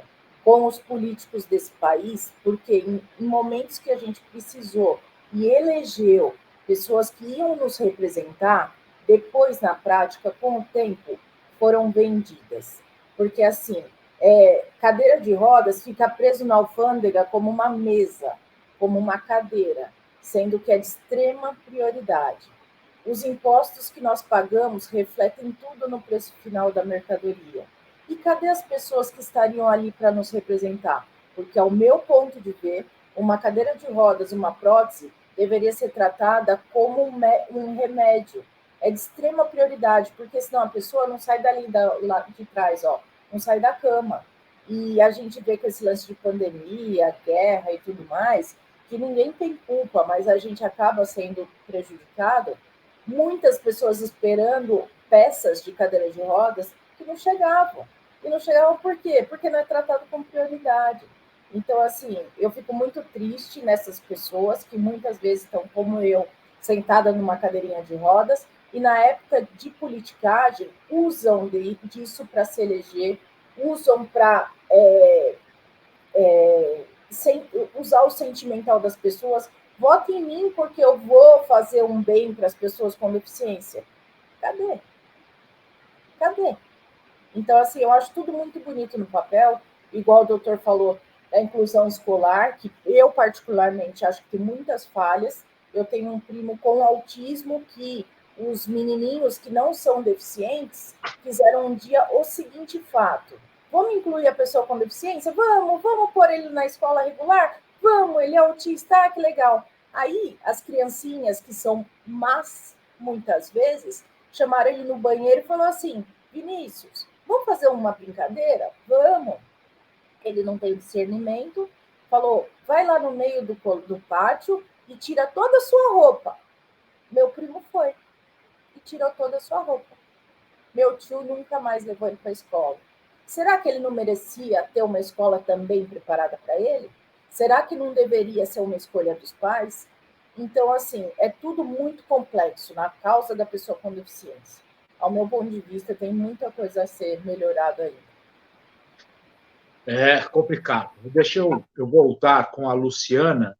Speaker 3: com os políticos desse país, porque em momentos que a gente precisou e elegeu pessoas que iam nos representar, depois, na prática, com o tempo, foram vendidas. Porque, assim, cadeira de rodas fica preso na alfândega como uma mesa, como uma cadeira, sendo que é de extrema prioridade. Os impostos que nós pagamos refletem tudo no preço final da mercadoria. E cadê as pessoas que estariam ali para nos representar? Porque, ao meu ponto de ver, uma cadeira de rodas, uma prótese, deveria ser tratada como um remédio. É de extrema prioridade, porque senão a pessoa não sai dali lá de trás, ó, não sai da cama. E a gente vê com esse lance de pandemia, guerra e tudo mais, que ninguém tem culpa, mas a gente acaba sendo prejudicado. Muitas pessoas esperando peças de cadeira de rodas que não chegavam. E não chegavam por quê? Porque não é tratado como prioridade. Então, assim, eu fico muito triste nessas pessoas que muitas vezes estão, como eu, sentada numa cadeirinha de rodas, e na época de politicagem usam disso para se eleger, usam para usar o sentimental das pessoas. Vote em mim porque eu vou fazer um bem para as pessoas com deficiência. Cadê? Cadê? Então, assim, eu acho tudo muito bonito no papel, igual o doutor falou da inclusão escolar, que eu particularmente acho que tem muitas falhas. Eu tenho um primo com autismo que os menininhos que não são deficientes fizeram um dia o seguinte fato: vamos incluir a pessoa com deficiência? Vamos pôr ele na escola regular? Vamos, ele é autista, que legal. Aí, as criancinhas que são más, muitas vezes, chamaram ele no banheiro e falaram assim: Vinícius, vamos fazer uma brincadeira? Vamos. Ele não tem discernimento, falou, vai lá no meio do pátio e tira toda a sua roupa. Meu primo foi e tirou toda a sua roupa. Meu tio nunca mais levou ele para a escola. Será que ele não merecia ter uma escola também preparada para ele? Será que não deveria ser uma escolha dos pais? Então, assim, é tudo muito complexo na causa da pessoa com deficiência. Ao meu ponto de vista, tem muita coisa a ser melhorada ainda.
Speaker 1: É complicado. Deixa eu voltar com a Luciana.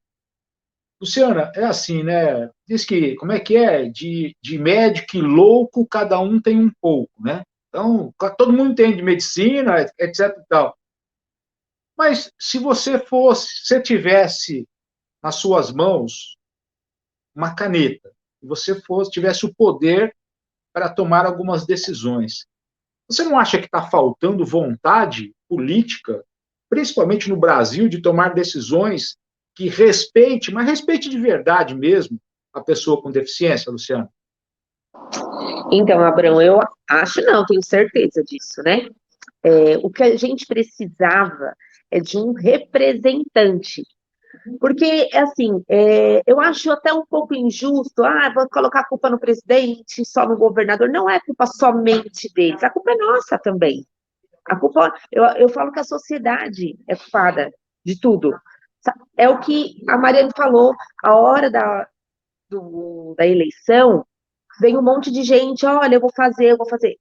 Speaker 1: Luciana, é assim, né? Diz que, como é que é? De médico e louco, cada um tem um pouco, né? Então, todo mundo entende de medicina, etc e tal. Mas se você tivesse nas suas mãos uma caneta, e você tivesse o poder para tomar algumas decisões, você não acha que está faltando vontade política, principalmente no Brasil, de tomar decisões que respeite, mas respeite de verdade mesmo, a pessoa com deficiência, Luciano?
Speaker 2: Então, Abrão, eu acho não, tenho certeza disso, né? O que a gente precisava é de um representante. Porque, assim, eu acho até um pouco injusto, vou colocar a culpa no presidente, só no governador. Não é culpa somente deles, a culpa é nossa também. A culpa, eu falo que a sociedade é culpada de tudo. É o que a Mariane falou, a hora da eleição, vem um monte de gente, olha, eu vou fazer.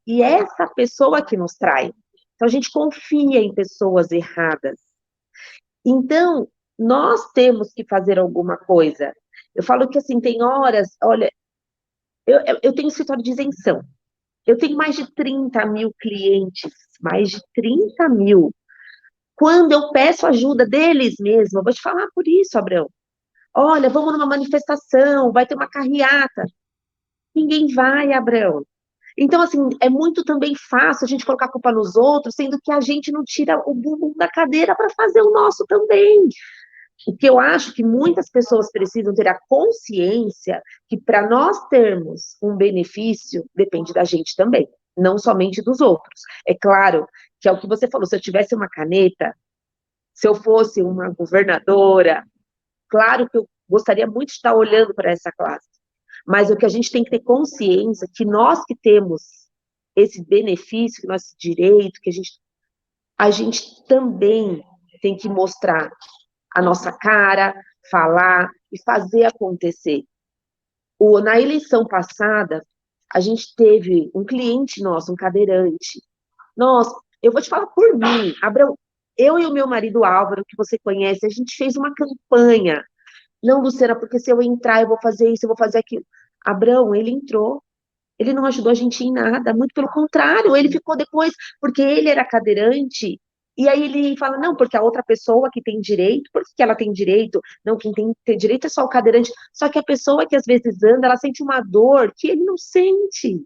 Speaker 2: E é essa pessoa que nos trai. Então, a gente confia em pessoas erradas. Então, nós temos que fazer alguma coisa. Eu falo que, assim, tem horas, olha, eu tenho escritório de isenção. Eu tenho mais de 30 mil clientes, mais de 30 mil. Quando eu peço ajuda deles mesmo, eu vou te falar por isso, Abrão. Olha, vamos numa manifestação, vai ter uma carreata. Ninguém vai, Abrão. Então, assim, é muito também fácil a gente colocar a culpa nos outros, sendo que a gente não tira o bumbum da cadeira para fazer o nosso também. O que eu acho que muitas pessoas precisam ter a consciência que para nós termos um benefício, depende da gente também, não somente dos outros. É claro que é o que você falou, se eu tivesse uma caneta, se eu fosse uma governadora, claro que eu gostaria muito de estar olhando para essa classe. Mas o que a gente tem que ter consciência que nós que temos esse benefício, que nosso direito, que a gente também tem que mostrar a nossa cara, falar e fazer acontecer. Na eleição passada, a gente teve um cliente nosso, um cadeirante. Nossa, eu vou te falar por mim, Abrão, eu e o meu marido Álvaro, que você conhece, a gente fez uma campanha. Não, Luciana, porque se eu entrar, eu vou fazer isso, eu vou fazer aquilo. Abrão, ele entrou. Ele não ajudou a gente em nada, muito pelo contrário, ele ficou depois, porque ele era cadeirante, e aí ele fala, não, porque a outra pessoa que tem direito, por que ela tem direito? Não, quem tem direito é só o cadeirante. Só que a pessoa que às vezes anda, ela sente uma dor que ele não sente.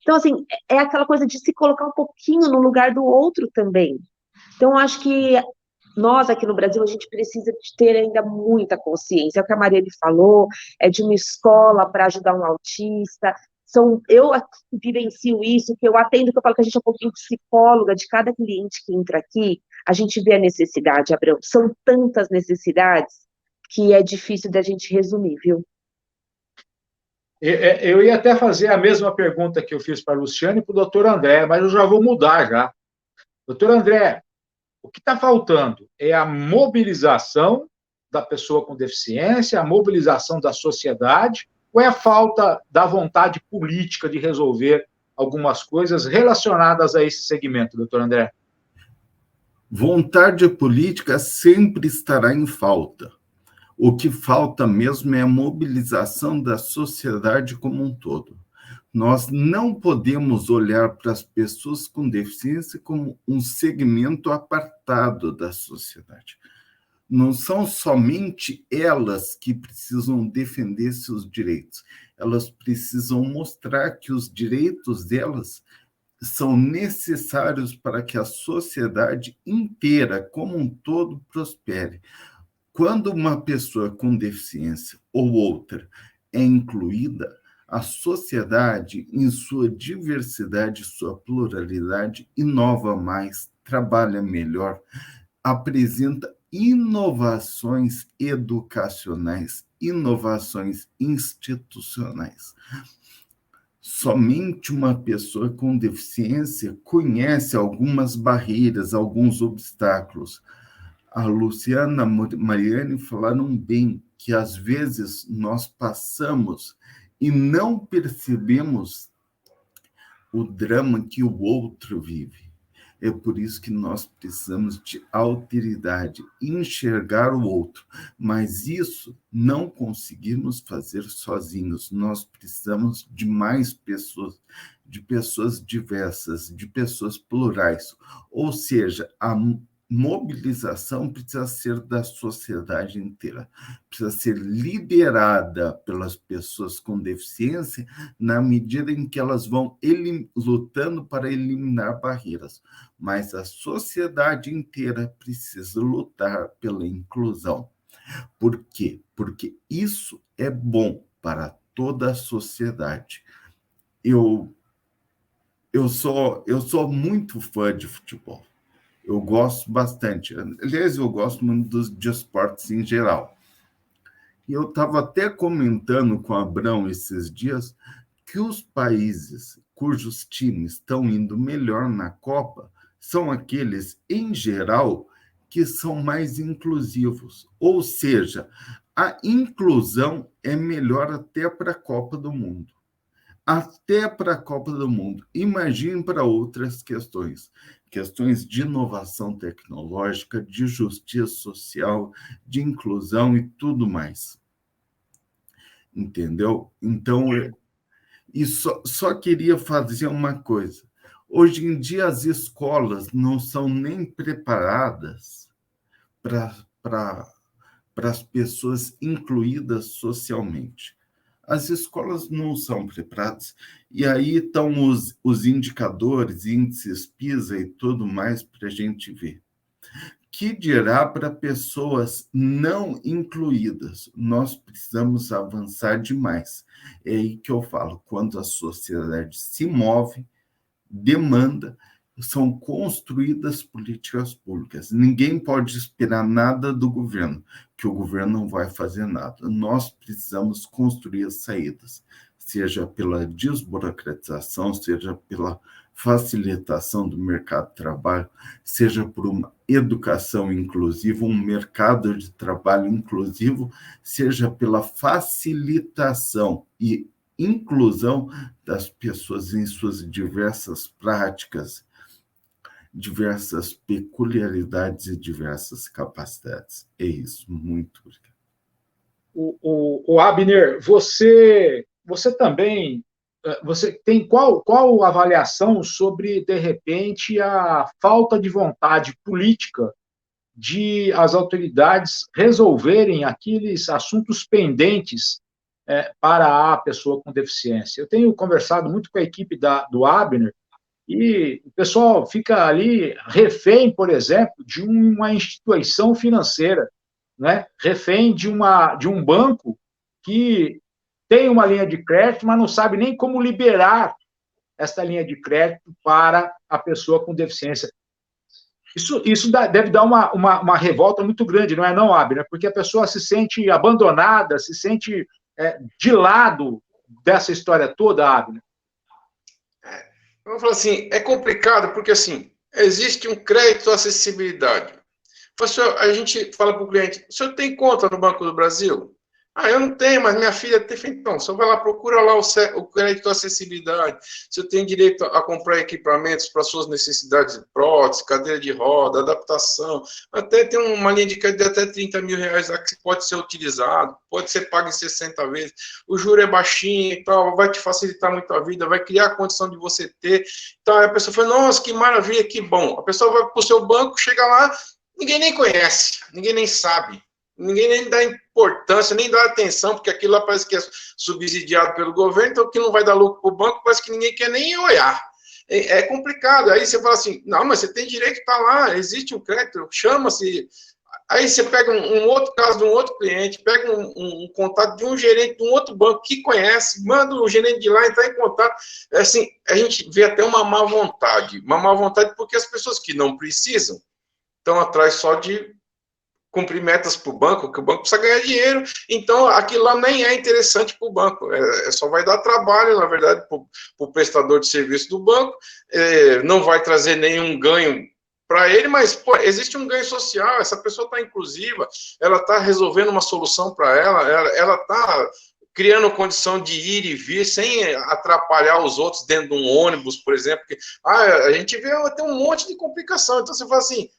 Speaker 2: Então, assim, é aquela coisa de se colocar um pouquinho no lugar do outro também. Então, eu acho que nós aqui no Brasil, a gente precisa de ter ainda muita consciência. É o que a Mariane falou, é de uma escola para ajudar um autista. Eu vivencio isso, que eu atendo, que eu falo que a gente é um pouquinho psicóloga de cada cliente que entra aqui, a gente vê a necessidade, Abrão. São tantas necessidades que é difícil da gente resumir, viu?
Speaker 1: Eu ia até fazer a mesma pergunta que eu fiz para a Luciane e para o doutor André, mas eu já vou mudar já. Doutor André, o que está faltando é a mobilização da pessoa com deficiência, a mobilização da sociedade, ou é a falta da vontade política de resolver algumas coisas relacionadas a esse segmento, doutor André?
Speaker 4: Vontade política sempre estará em falta. O que falta mesmo é a mobilização da sociedade como um todo. Nós não podemos olhar para as pessoas com deficiência como um segmento apartado da sociedade. Não são somente elas que precisam defender seus direitos, elas precisam mostrar que os direitos delas são necessários para que a sociedade inteira, como um todo, prospere. Quando uma pessoa com deficiência ou outra é incluída, a sociedade, em sua diversidade, sua pluralidade, inova mais, trabalha melhor, apresenta inovações educacionais, inovações institucionais. Somente uma pessoa com deficiência conhece algumas barreiras, alguns obstáculos. A Luciana, a Mariane falaram bem, que às vezes nós passamos e não percebemos o drama que o outro vive. É por isso que nós precisamos de alteridade, enxergar o outro. Mas isso não conseguimos fazer sozinhos. Nós precisamos de mais pessoas, de pessoas diversas, de pessoas plurais. Ou seja, a mobilização precisa ser da sociedade inteira, precisa ser liderada pelas pessoas com deficiência, na medida em que elas vão lutando para eliminar barreiras. Mas a sociedade inteira precisa lutar pela inclusão. Por quê? Porque isso é bom para toda a sociedade. Eu sou muito fã de futebol. Eu gosto bastante. Aliás, eu gosto muito de esportes em geral. E eu estava até comentando com o Abrão esses dias que os países cujos times estão indo melhor na Copa são aqueles, em geral, que são mais inclusivos. Ou seja, a inclusão é melhor até para a Copa do Mundo. Até para a Copa do Mundo. Imagine para outras questões de inovação tecnológica, de justiça social, de inclusão e tudo mais. Entendeu? Então, só queria fazer uma coisa. Hoje em dia, as escolas não são nem preparadas para as pessoas incluídas socialmente. As escolas não são preparadas, e aí estão os indicadores, índices PISA e tudo mais para a gente ver. Que dirá para pessoas não incluídas? Nós precisamos avançar demais. É aí que eu falo, quando a sociedade se move, demanda, são construídas políticas públicas. Ninguém pode esperar nada do governo, que o governo não vai fazer nada. Nós precisamos construir as saídas, seja pela desburocratização, seja pela facilitação do mercado de trabalho, seja por uma educação inclusiva, um mercado de trabalho inclusivo, seja pela facilitação e inclusão das pessoas em suas diversas práticas, diversas peculiaridades e diversas capacidades. É isso, muito obrigado.
Speaker 1: O Abner, você também, você tem qual avaliação sobre, de repente, a falta de vontade política de as autoridades resolverem aqueles assuntos pendentes para a pessoa com deficiência? Eu tenho conversado muito com a equipe do Abner, e o pessoal fica ali refém, por exemplo, de uma instituição financeira, né? Refém de um banco que tem uma linha de crédito, mas não sabe nem como liberar essa linha de crédito para a pessoa com deficiência. Isso deve dar uma revolta muito grande, não é não, Abner? Porque a pessoa se sente abandonada, se sente de lado dessa história toda, Abner.
Speaker 5: Eu vou falar assim, é complicado porque, assim, existe um crédito à acessibilidade. A gente fala para o cliente, o senhor tem conta no Banco do Brasil? Eu não tenho, mas minha filha tem. Então, você vai lá, procura lá o crédito à acessibilidade. Você tem direito a comprar equipamentos para suas necessidades de prótese, cadeira de roda, adaptação. Até tem uma linha de crédito de até R$30 mil lá que pode ser utilizado, pode ser pago em 60 vezes. O juro é baixinho e tal, vai te facilitar muito a vida, vai criar a condição de você ter. Então, a pessoa fala, nossa, que maravilha, que bom. A pessoa vai para o seu banco, chega lá, ninguém nem conhece, ninguém nem sabe. Ninguém nem dá importância, nem dá atenção, porque aquilo lá parece que é subsidiado pelo governo, então que não vai dar lucro para o banco, parece que ninguém quer nem olhar. É complicado. Aí você fala assim, não, mas você tem direito de estar lá, existe um crédito, chama-se. Aí você pega um outro caso de um outro cliente, pega um contato de um gerente de um outro banco que conhece, manda o gerente de lá entrar em contato. Assim, a gente vê até uma má vontade porque as pessoas que não precisam estão atrás só de cumprir metas para o banco, que o banco precisa ganhar dinheiro, então aquilo lá nem é interessante para o banco, só vai dar trabalho, na verdade, para o prestador de serviço do banco, não vai trazer nenhum ganho para ele, mas pô, existe um ganho social, essa pessoa está inclusiva, ela está resolvendo uma solução para ela está criando condição de ir e vir sem atrapalhar os outros dentro de um ônibus, por exemplo. Porque, a gente vê tem um monte de complicação. Então você fala assim,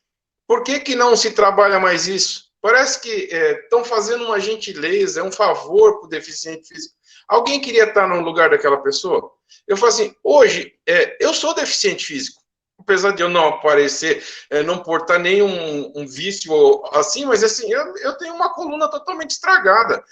Speaker 5: por que não se trabalha mais isso? Parece que estão fazendo uma gentileza, é um favor para o deficiente físico. Alguém queria estar no lugar daquela pessoa? Eu falo assim, hoje, eu sou deficiente físico, apesar de eu não aparecer, não portar nenhum vício assim, mas assim, eu tenho uma coluna totalmente estragada.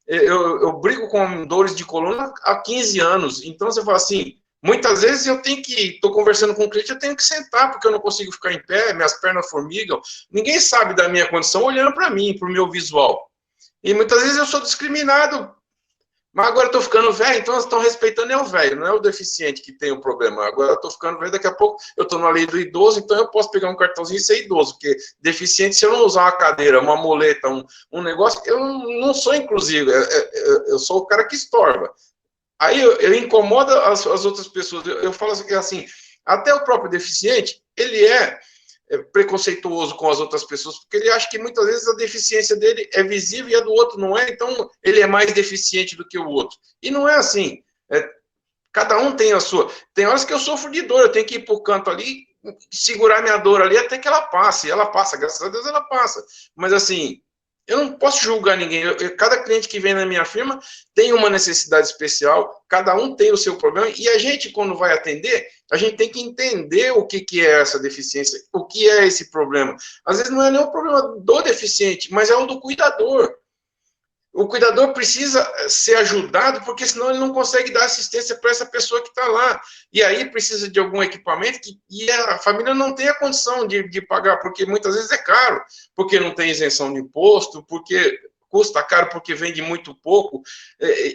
Speaker 5: Eu brigo com dores de coluna há 15 anos, então você fala assim, muitas vezes eu tenho que, estou conversando com o cliente, eu tenho que sentar, porque eu não consigo ficar em pé, minhas pernas formigam, ninguém sabe da minha condição olhando para mim, para o meu visual. E muitas vezes eu sou discriminado, mas agora eu estou ficando velho, então eles estão respeitando o velho, não é o deficiente que tem o problema. Agora eu estou ficando velho, daqui a pouco eu estou na lei do idoso, então eu posso pegar um cartãozinho e ser idoso, porque deficiente, se eu não usar uma cadeira, uma muleta, um negócio, eu não sou inclusivo, eu sou o cara que estorba. Aí eu incomodo as outras pessoas, eu falo assim, até o próprio deficiente, ele é preconceituoso com as outras pessoas, porque ele acha que muitas vezes a deficiência dele é visível e a do outro não é, então ele é mais deficiente do que o outro. E não é assim. Cada um tem a sua. Tem horas que eu sofro de dor, eu tenho que ir para o canto ali, segurar minha dor ali até que ela passe. E ela passa, graças a Deus ela passa. Mas assim, eu não posso julgar ninguém. Cada cliente que vem na minha firma tem uma necessidade especial, cada um tem o seu problema, e a gente, quando vai atender, a gente tem que entender o que é essa deficiência, o que é esse problema. Às vezes não é nem o problema do deficiente, mas é o do cuidador. O cuidador precisa ser ajudado, porque senão ele não consegue dar assistência para essa pessoa que está lá. E aí precisa de algum equipamento e a família não tem a condição de pagar, porque muitas vezes é caro, porque não tem isenção de imposto, porque custa caro, porque vende muito pouco.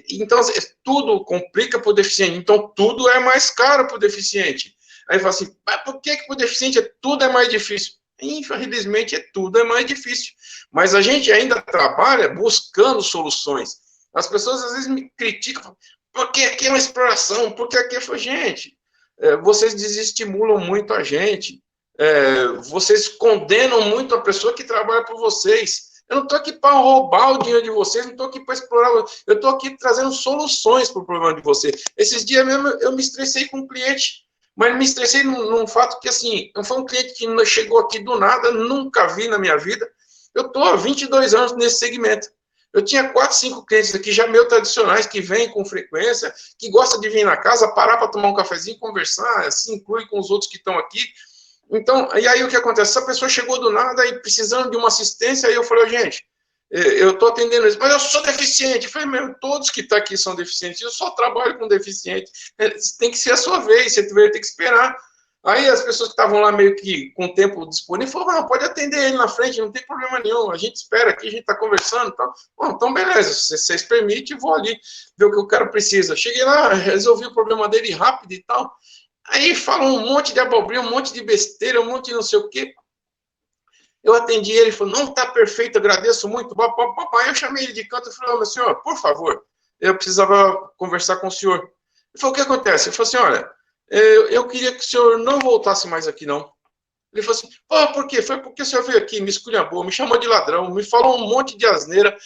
Speaker 5: Então, tudo complica para o deficiente. Então, tudo é mais caro para o deficiente. Aí fala assim, mas por que para o deficiente tudo é mais difícil? Infelizmente, tudo é mais difícil. Mas a gente ainda trabalha buscando soluções. As pessoas às vezes me criticam, porque aqui é uma exploração, porque aqui é... Gente, vocês desestimulam muito a gente, vocês condenam muito a pessoa que trabalha por vocês. Eu não estou aqui para roubar o dinheiro de vocês, não estou aqui para explorar, eu estou aqui trazendo soluções para o problema de vocês. Esses dias mesmo eu me estressei com um cliente, mas me estressei num fato que, assim, foi um cliente que chegou aqui do nada, nunca vi na minha vida. Eu estou há 22 anos nesse segmento. Eu tinha 4, 5 clientes aqui, já meio tradicionais, que vêm com frequência, que gostam de vir na casa, parar para tomar um cafezinho, conversar, se inclui com os outros que estão aqui. Então, e aí o que acontece? Essa pessoa chegou do nada e precisando de uma assistência, aí eu falei, gente, eu estou atendendo isso, mas eu sou deficiente. Eu falei, meu, todos que estão aqui são deficientes, eu só trabalho com deficiente. Tem que ser a sua vez, você vai ter que esperar. Aí as pessoas que estavam lá meio que com o tempo disponível falaram, não, pode atender ele na frente, não tem problema nenhum, a gente espera aqui, a gente está conversando. Então, bom, então beleza, se vocês permitem, vou ali ver o que o cara precisa. Cheguei lá, resolvi o problema dele rápido e tal. Aí falam um monte de abobrinha, um monte de besteira, um monte de não sei o quê. Eu atendi ele, ele falou, não, tá perfeito, agradeço muito. Aí eu chamei ele de canto e falei, meu senhor, por favor, eu precisava conversar com o senhor. Ele falou, o que acontece? Ele falou assim, olha, eu queria que o senhor não voltasse mais aqui, não. Ele falou assim, por quê? Foi porque o senhor veio aqui, me esculhambou, me chamou de ladrão, me falou um monte de asneira,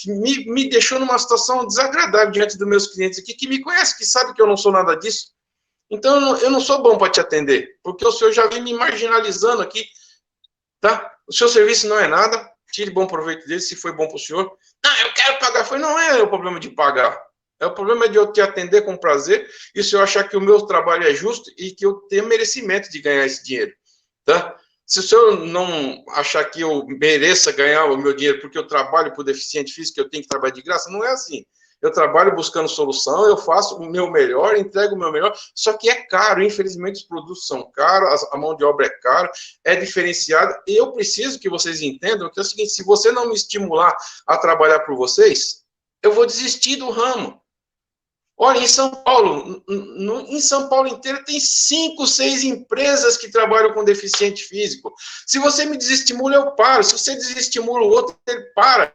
Speaker 5: me deixou numa situação desagradável diante dos meus clientes aqui, que me conhece, que sabe que eu não sou nada disso. Então, eu não sou bom para te atender, porque o senhor já vem me marginalizando aqui, tá? O seu serviço não é nada, tire bom proveito dele, se foi bom para o senhor. Não, eu quero pagar. Foi, não é o problema de pagar. É o problema de eu te atender com prazer e se eu achar que o meu trabalho é justo e que eu tenho merecimento de ganhar esse dinheiro, tá? Se o senhor não achar que eu mereça ganhar o meu dinheiro porque eu trabalho por deficiente físico, eu tenho que trabalhar de graça, não é assim. Eu trabalho buscando solução, eu faço o meu melhor, entrego o meu melhor, só que é caro, infelizmente os produtos são caros, a mão de obra é cara, é diferenciada, e eu preciso que vocês entendam que é o seguinte, se você não me estimular a trabalhar por vocês, eu vou desistir do ramo. Olha, em São Paulo, em São Paulo inteiro tem 5, 6 empresas que trabalham com deficiente físico. Se você me desestimula, eu paro. Se você desestimula o outro, ele para.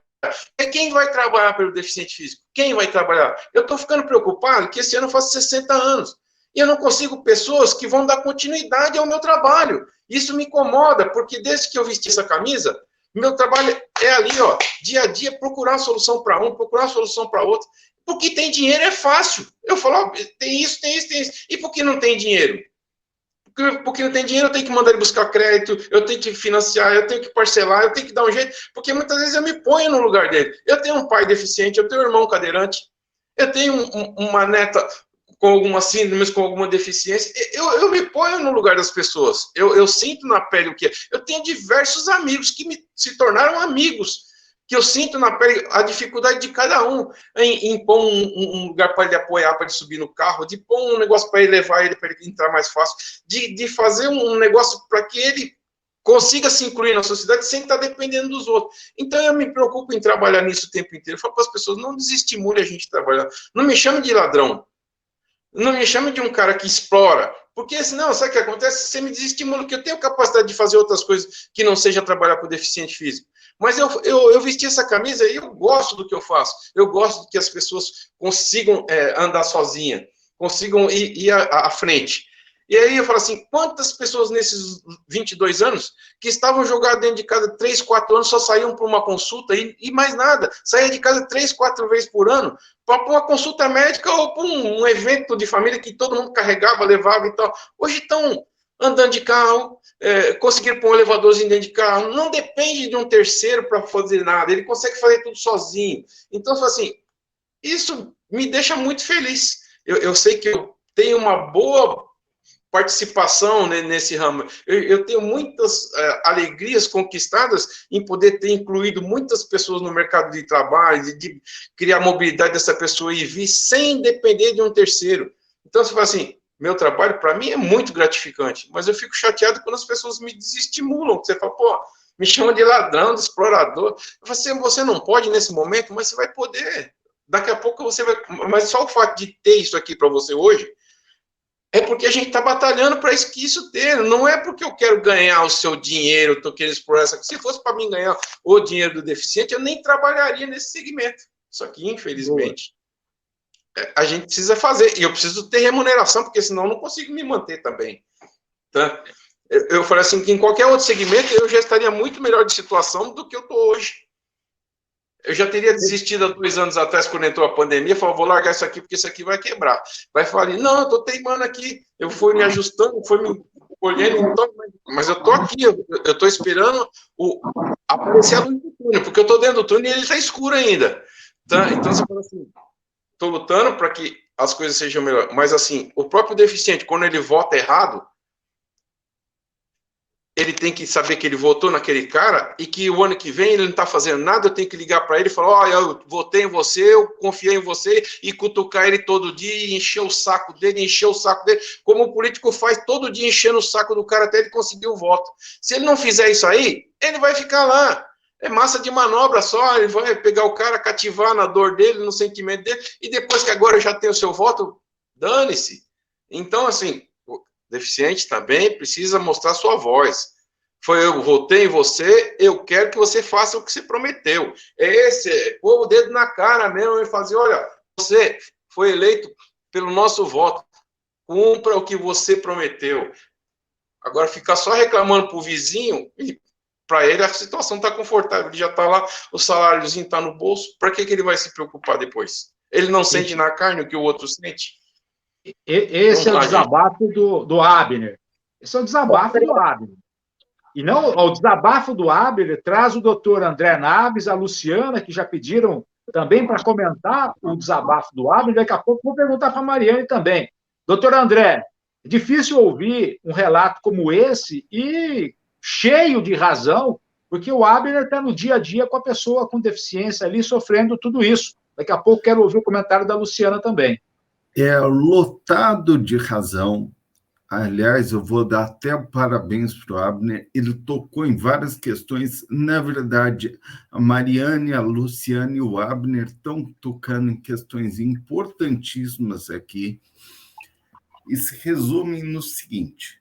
Speaker 5: Quem vai trabalhar pelo deficiente físico? Quem vai trabalhar? Eu estou ficando preocupado que esse ano eu faço 60 anos. E eu não consigo pessoas que vão dar continuidade ao meu trabalho. Isso me incomoda, porque desde que eu vesti essa camisa, meu trabalho é ali, ó, dia a dia, procurar uma solução para um, procurar uma solução para outro. Porque tem dinheiro é fácil. Eu falo, ó, tem isso, tem isso, tem isso. E por que não tem dinheiro? Porque não tem dinheiro, eu tenho que mandar ele buscar crédito, eu tenho que financiar, eu tenho que parcelar, eu tenho que dar um jeito, porque muitas vezes eu me ponho no lugar dele. Eu tenho um pai deficiente, eu tenho um irmão cadeirante, eu tenho uma neta com alguma síndrome, com alguma deficiência, eu me ponho no lugar das pessoas, eu sinto na pele o que é. Eu tenho diversos amigos que se tornaram amigos, que eu sinto na pele a dificuldade de cada um em pôr um lugar para ele apoiar, para ele subir no carro, de pôr um negócio para ele levar ele, para ele entrar mais fácil, de fazer um negócio para que ele consiga se incluir na sociedade sem estar dependendo dos outros. Então, eu me preocupo em trabalhar nisso o tempo inteiro. Eu falo para as pessoas, não desestimule a gente a trabalhar. Não me chame de ladrão. Não me chame de um cara que explora. Porque senão, sabe o que acontece? Você me desestimula, que eu tenho capacidade de fazer outras coisas que não seja trabalhar com deficiente físico. Mas eu vesti essa camisa e eu gosto do que eu faço. Eu gosto que as pessoas consigam andar sozinha, consigam ir à frente. E aí eu falo assim, quantas pessoas nesses 22 anos que estavam jogadas dentro de casa 3, 4 anos, só saíam para uma consulta e mais nada. Saía de casa 3, 4 vezes por ano para uma consulta médica ou para um evento de família que todo mundo carregava, levava e tal. Hoje estão andando de carro, conseguiram pôr um elevadorzinho dentro de carro, não depende de um terceiro para fazer nada, ele consegue fazer tudo sozinho. Então, assim, isso me deixa muito feliz. Eu sei que eu tenho uma boa participação nesse ramo. Eu tenho muitas alegrias conquistadas em poder ter incluído muitas pessoas no mercado de trabalho, de criar a mobilidade dessa pessoa e vir sem depender de um terceiro. Então, você fala assim, meu trabalho, para mim, é muito gratificante, mas eu fico chateado quando as pessoas me desestimulam. Você fala, pô, me chamam de ladrão, de explorador. Você não pode nesse momento, mas você vai poder. Daqui a pouco você vai... Mas só o fato de ter isso aqui para você hoje, é porque a gente está batalhando para que isso tenha. Não é porque eu quero ganhar o seu dinheiro, estou querendo explorar essa... Se fosse para mim ganhar o dinheiro do deficiente, eu nem trabalharia nesse segmento. Só que, infelizmente... a gente precisa fazer, e eu preciso ter remuneração, porque senão eu não consigo me manter também. Tá? Eu falei assim, que em qualquer outro segmento eu já estaria muito melhor de situação do que eu estou hoje. Eu já teria desistido há 2 anos atrás, quando entrou a pandemia, falei, vou largar isso aqui, porque isso aqui vai quebrar. Vai falar, não, eu estou teimando aqui, eu fui me ajustando, fui me colhendo, então, mas eu estou aqui, eu estou esperando aparecer a luz do túnel, porque eu estou dentro do túnel e ele está escuro ainda. Tá? Então você fala assim, estou lutando para que as coisas sejam melhores. Mas, assim, o próprio deficiente, quando ele vota errado, ele tem que saber que ele votou naquele cara e que o ano que vem ele não está fazendo nada, eu tenho que ligar para ele e falar, olha, eu votei em você, eu confiei em você, e cutucar ele todo dia e encher o saco dele, como o político faz todo dia, enchendo o saco do cara até ele conseguir o voto. Se ele não fizer isso aí, ele vai ficar lá. É massa de manobra só, ele vai pegar o cara, cativar na dor dele, no sentimento dele, e depois que agora já tem o seu voto, dane-se. Então, assim, o deficiente também precisa mostrar sua voz. Eu votei em você, eu quero que você faça o que você prometeu. Pôr o dedo na cara mesmo e fazer, olha, você foi eleito pelo nosso voto, cumpra o que você prometeu. Agora, ficar só reclamando pro vizinho... Para ele, a situação está confortável, ele já está lá, o saláriozinho está no bolso, para que ele vai se preocupar depois? Ele não sente na carne o que o outro sente?
Speaker 1: Esse é o desabafo do Abner. Esse é o desabafo do Abner. E não, o desabafo do Abner traz o doutor André Naves, a Luciana, que já pediram também para comentar o desabafo do Abner. Daqui a pouco vou perguntar para a Mariane também. Doutor André, é difícil ouvir um relato como esse e cheio de razão, porque o Abner está no dia a dia com a pessoa com deficiência ali, sofrendo tudo isso. Daqui a pouco quero ouvir o comentário da Luciana também.
Speaker 4: É lotado de razão. Aliás, eu vou dar até parabéns para o Abner. Ele tocou em várias questões. Na verdade, a Mariane, a Luciana e o Abner estão tocando em questões importantíssimas aqui. E se resume no seguinte: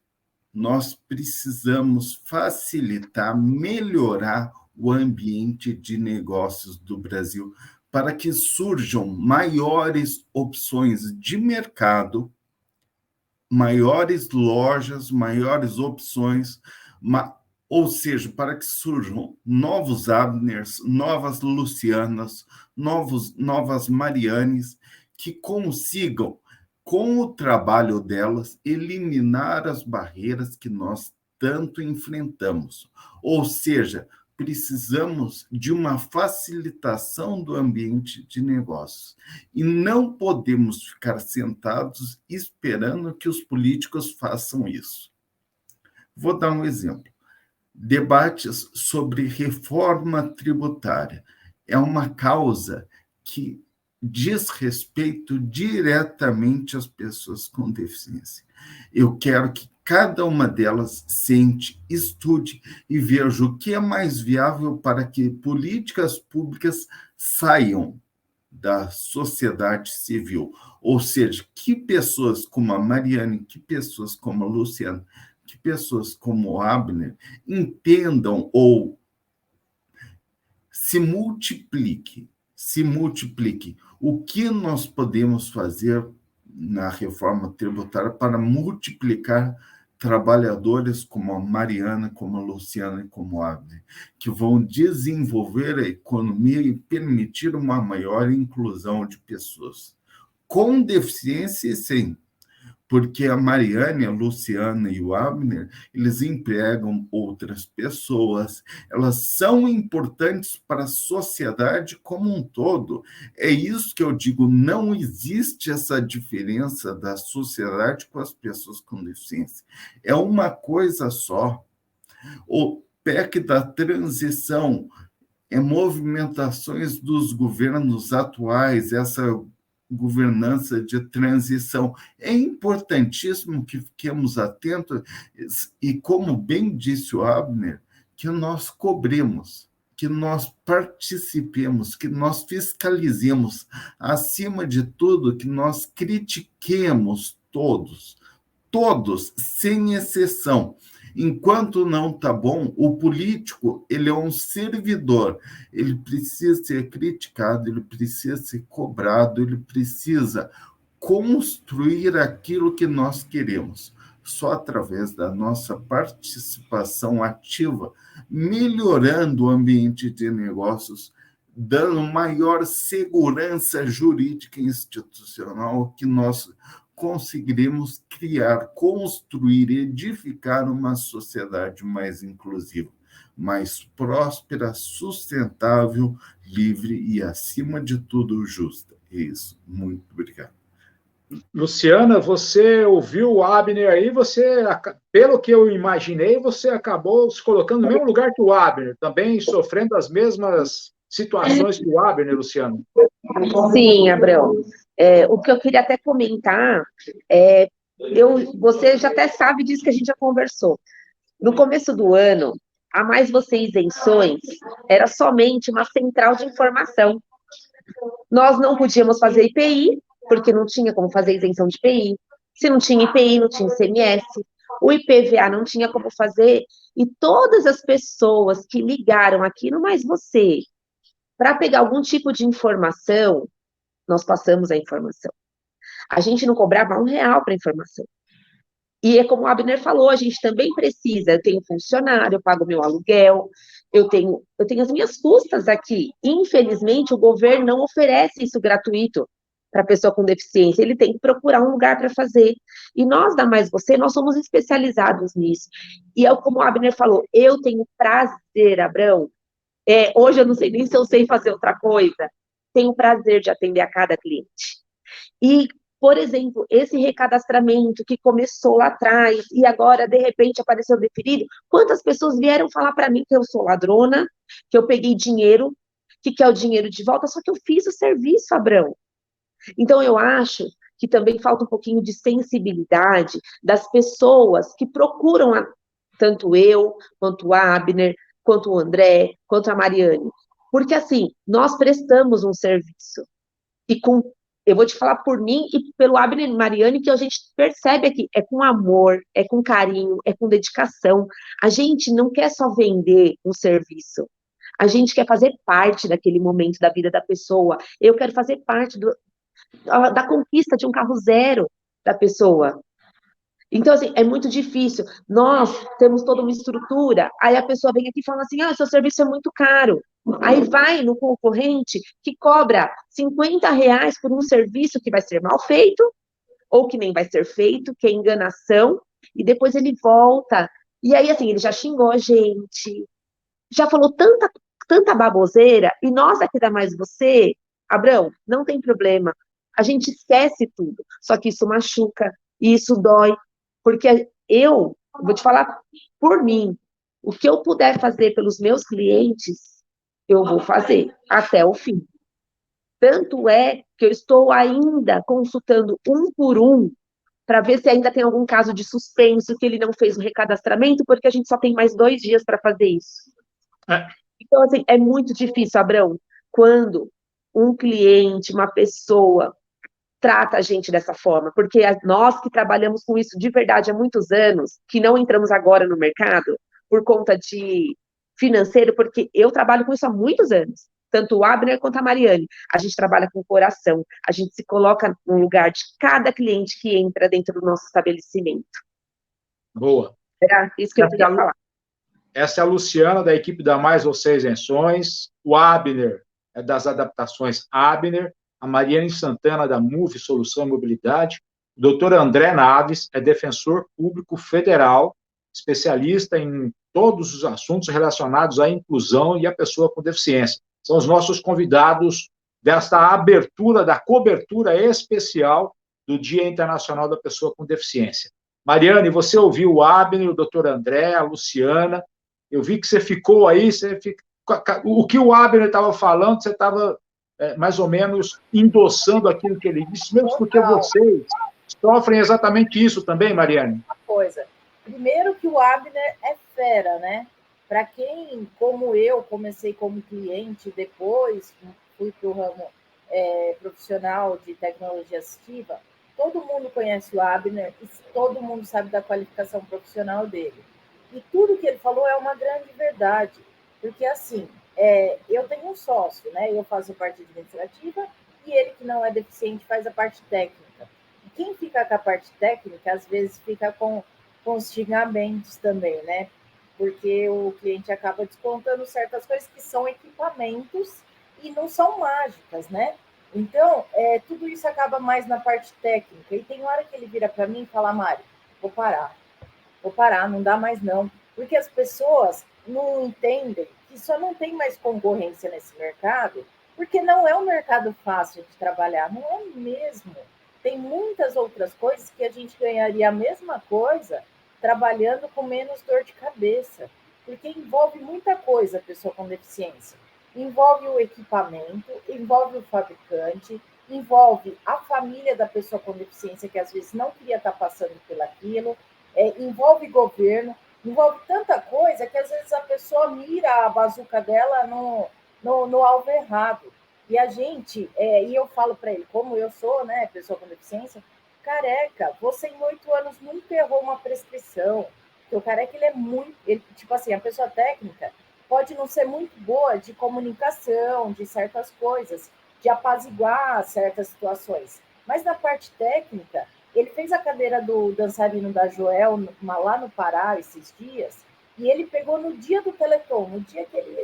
Speaker 4: nós precisamos facilitar, melhorar o ambiente de negócios do Brasil para que surjam maiores opções de mercado maiores lojas, maiores opções, ou seja, para que surjam novos Abners, novas Lucianas, novas Marianes, que consigam, com o trabalho delas, eliminar as barreiras que nós tanto enfrentamos. Ou seja, precisamos de uma facilitação do ambiente de negócios. E não podemos ficar sentados esperando que os políticos façam isso. Vou dar um exemplo. Debates sobre reforma tributária é uma causa que diz respeito diretamente às pessoas com deficiência. Eu quero que cada uma delas sente, estude e veja o que é mais viável para que políticas públicas saiam da sociedade civil. Ou seja, que pessoas como a Mariane, que pessoas como a Luciana, que pessoas como o Abner entendam ou se multiplique. O que nós podemos fazer na reforma tributária para multiplicar trabalhadores como a Mariana, como a Luciana e como o Abner, que vão desenvolver a economia e permitir uma maior inclusão de pessoas com deficiência e sem. Porque a Mariane, a Luciana e o Abner, eles empregam outras pessoas, elas são importantes para a sociedade como um todo. É isso que eu digo, não existe essa diferença da sociedade com as pessoas com deficiência. É uma coisa só. O PEC da transição, movimentações dos governos atuais, essa governança de transição. É importantíssimo que fiquemos atentos e, como bem disse o Abner, que nós cobremos, que nós participemos, que nós fiscalizemos, acima de tudo, que nós critiquemos todos, sem exceção. Enquanto não está bom, o político, ele é um servidor, ele precisa ser criticado, ele precisa ser cobrado, ele precisa construir aquilo que nós queremos. Só através da nossa participação ativa, melhorando o ambiente de negócios, dando maior segurança jurídica e institucional, que nós conseguiremos criar, construir, edificar uma sociedade mais inclusiva, mais próspera, sustentável, livre e, acima de tudo, justa. É isso. Muito obrigado.
Speaker 1: Luciana, você ouviu o Abner aí, pelo que eu imaginei, você acabou se colocando no mesmo lugar que o Abner, também sofrendo as mesmas situações que o Abner, Luciano.
Speaker 2: Sim, Abrão. O que eu queria até comentar você já até sabe disso que a gente já conversou. No começo do ano, a Mais Você Isenções era somente uma central de informação. Nós não podíamos fazer IPI, porque não tinha como fazer isenção de IPI. Se não tinha IPI, não tinha ICMS. O IPVA não tinha como fazer. E todas as pessoas que ligaram aqui no Mais Você para pegar algum tipo de informação, nós passamos a informação. A gente não cobrava R$1 para informação. E é como o Abner falou, a gente também precisa, eu tenho funcionário, eu pago meu aluguel, eu tenho as minhas custas aqui. Infelizmente, o governo não oferece isso gratuito para a pessoa com deficiência, ele tem que procurar um lugar para fazer. E nós, da Mais Você, nós somos especializados nisso. E é como o Abner falou, eu tenho prazer, Abrão, hoje eu não sei nem se eu sei fazer outra coisa, tenho prazer de atender a cada cliente. E, por exemplo, esse recadastramento que começou lá atrás e agora, de repente, apareceu deferido, quantas pessoas vieram falar para mim que eu sou ladrona, que eu peguei dinheiro, que quer o dinheiro de volta, só que eu fiz o serviço, Abrão. Então, eu acho que também falta um pouquinho de sensibilidade das pessoas que procuram, tanto eu, quanto o Abner, quanto o André, quanto a Mariane. Porque, assim, nós prestamos um serviço. E eu vou te falar por mim e pelo Abner e Mariane, que a gente percebe aqui, é com amor, é com carinho, é com dedicação. A gente não quer só vender um serviço. A gente quer fazer parte daquele momento da vida da pessoa. Eu quero fazer parte da conquista de um carro zero da pessoa. Então, assim, é muito difícil. Nós temos toda uma estrutura, aí a pessoa vem aqui e fala assim, seu serviço é muito caro. Aí vai no concorrente que cobra R$ 50 por um serviço que vai ser mal feito, ou que nem vai ser feito, que é enganação, e depois ele volta. E aí, assim, ele já xingou a gente, já falou tanta baboseira, e nós aqui da Mais Você, Abrão, não tem problema. A gente esquece tudo, só que isso machuca, e isso dói, porque eu vou te falar por mim, o que eu puder fazer pelos meus clientes, eu vou fazer até o fim. Tanto é que eu estou ainda consultando um por um para ver se ainda tem algum caso de suspenso, que ele não fez o recadastramento, porque a gente só tem mais 2 dias para fazer isso. Então, assim, é muito difícil, Abrão, quando um cliente, uma pessoa, trata a gente dessa forma, porque nós que trabalhamos com isso de verdade há muitos anos, que não entramos agora no mercado por conta de financeiro, porque eu trabalho com isso há muitos anos, tanto o Abner quanto a Mariane. A gente trabalha com coração, a gente se coloca no lugar de cada cliente que entra dentro do nosso estabelecimento.
Speaker 1: Boa.
Speaker 2: Era isso que eu queria falar.
Speaker 1: Essa é a Luciana, da equipe da Mais Você Isenções, o Abner é das adaptações Abner, a Mariane Santana, da Move Solução e Mobilidade, o doutor André Naves é defensor público federal, especialista em todos os assuntos relacionados à inclusão e à pessoa com deficiência. São os nossos convidados desta abertura, da cobertura especial do Dia Internacional da Pessoa com Deficiência. Mariane, você ouviu o Abner, o doutor André, a Luciana. Eu vi que você ficou aí, o que o Abner estava falando, você estava mais ou menos endossando aquilo que ele disse, mesmo porque vocês sofrem exatamente isso também, Mariane.
Speaker 3: Uma coisa. Primeiro que o Abner é fera, né? Para quem, como eu, comecei como cliente, depois fui para o ramo profissional de tecnologia assistiva, todo mundo conhece o Abner e todo mundo sabe da qualificação profissional dele. E tudo que ele falou é uma grande verdade, porque, assim, eu tenho um sócio, né? Eu faço a parte administrativa e ele, que não é deficiente, faz a parte técnica. E quem fica com a parte técnica, às vezes, fica com os xingamentos também, né? Porque o cliente acaba descontando certas coisas que são equipamentos e não são mágicas, né? Então, tudo isso acaba mais na parte técnica. E tem hora que ele vira para mim e fala, Mari, vou parar, não dá mais não. Porque as pessoas não entendem que só não tem mais concorrência nesse mercado, porque não é um mercado fácil de trabalhar, não é mesmo. Tem muitas outras coisas que a gente ganharia a mesma coisa trabalhando com menos dor de cabeça, porque envolve muita coisa a pessoa com deficiência. Envolve o equipamento, envolve o fabricante, envolve a família da pessoa com deficiência, que às vezes não queria estar passando por aquilo, envolve governo, envolve tanta coisa que às vezes a pessoa mira a bazuca dela no alvo errado. E a gente, e eu falo para ele, como eu sou, né, pessoa com deficiência, careca, você em 8 anos nunca errou uma prescrição. Porque o careca, ele é muito, tipo assim, a pessoa técnica pode não ser muito boa de comunicação, de certas coisas, de apaziguar certas situações. Mas na parte técnica, ele fez a cadeira do dançarino da Joel lá no Pará esses dias, e ele pegou no dia do Teleton, no dia que ele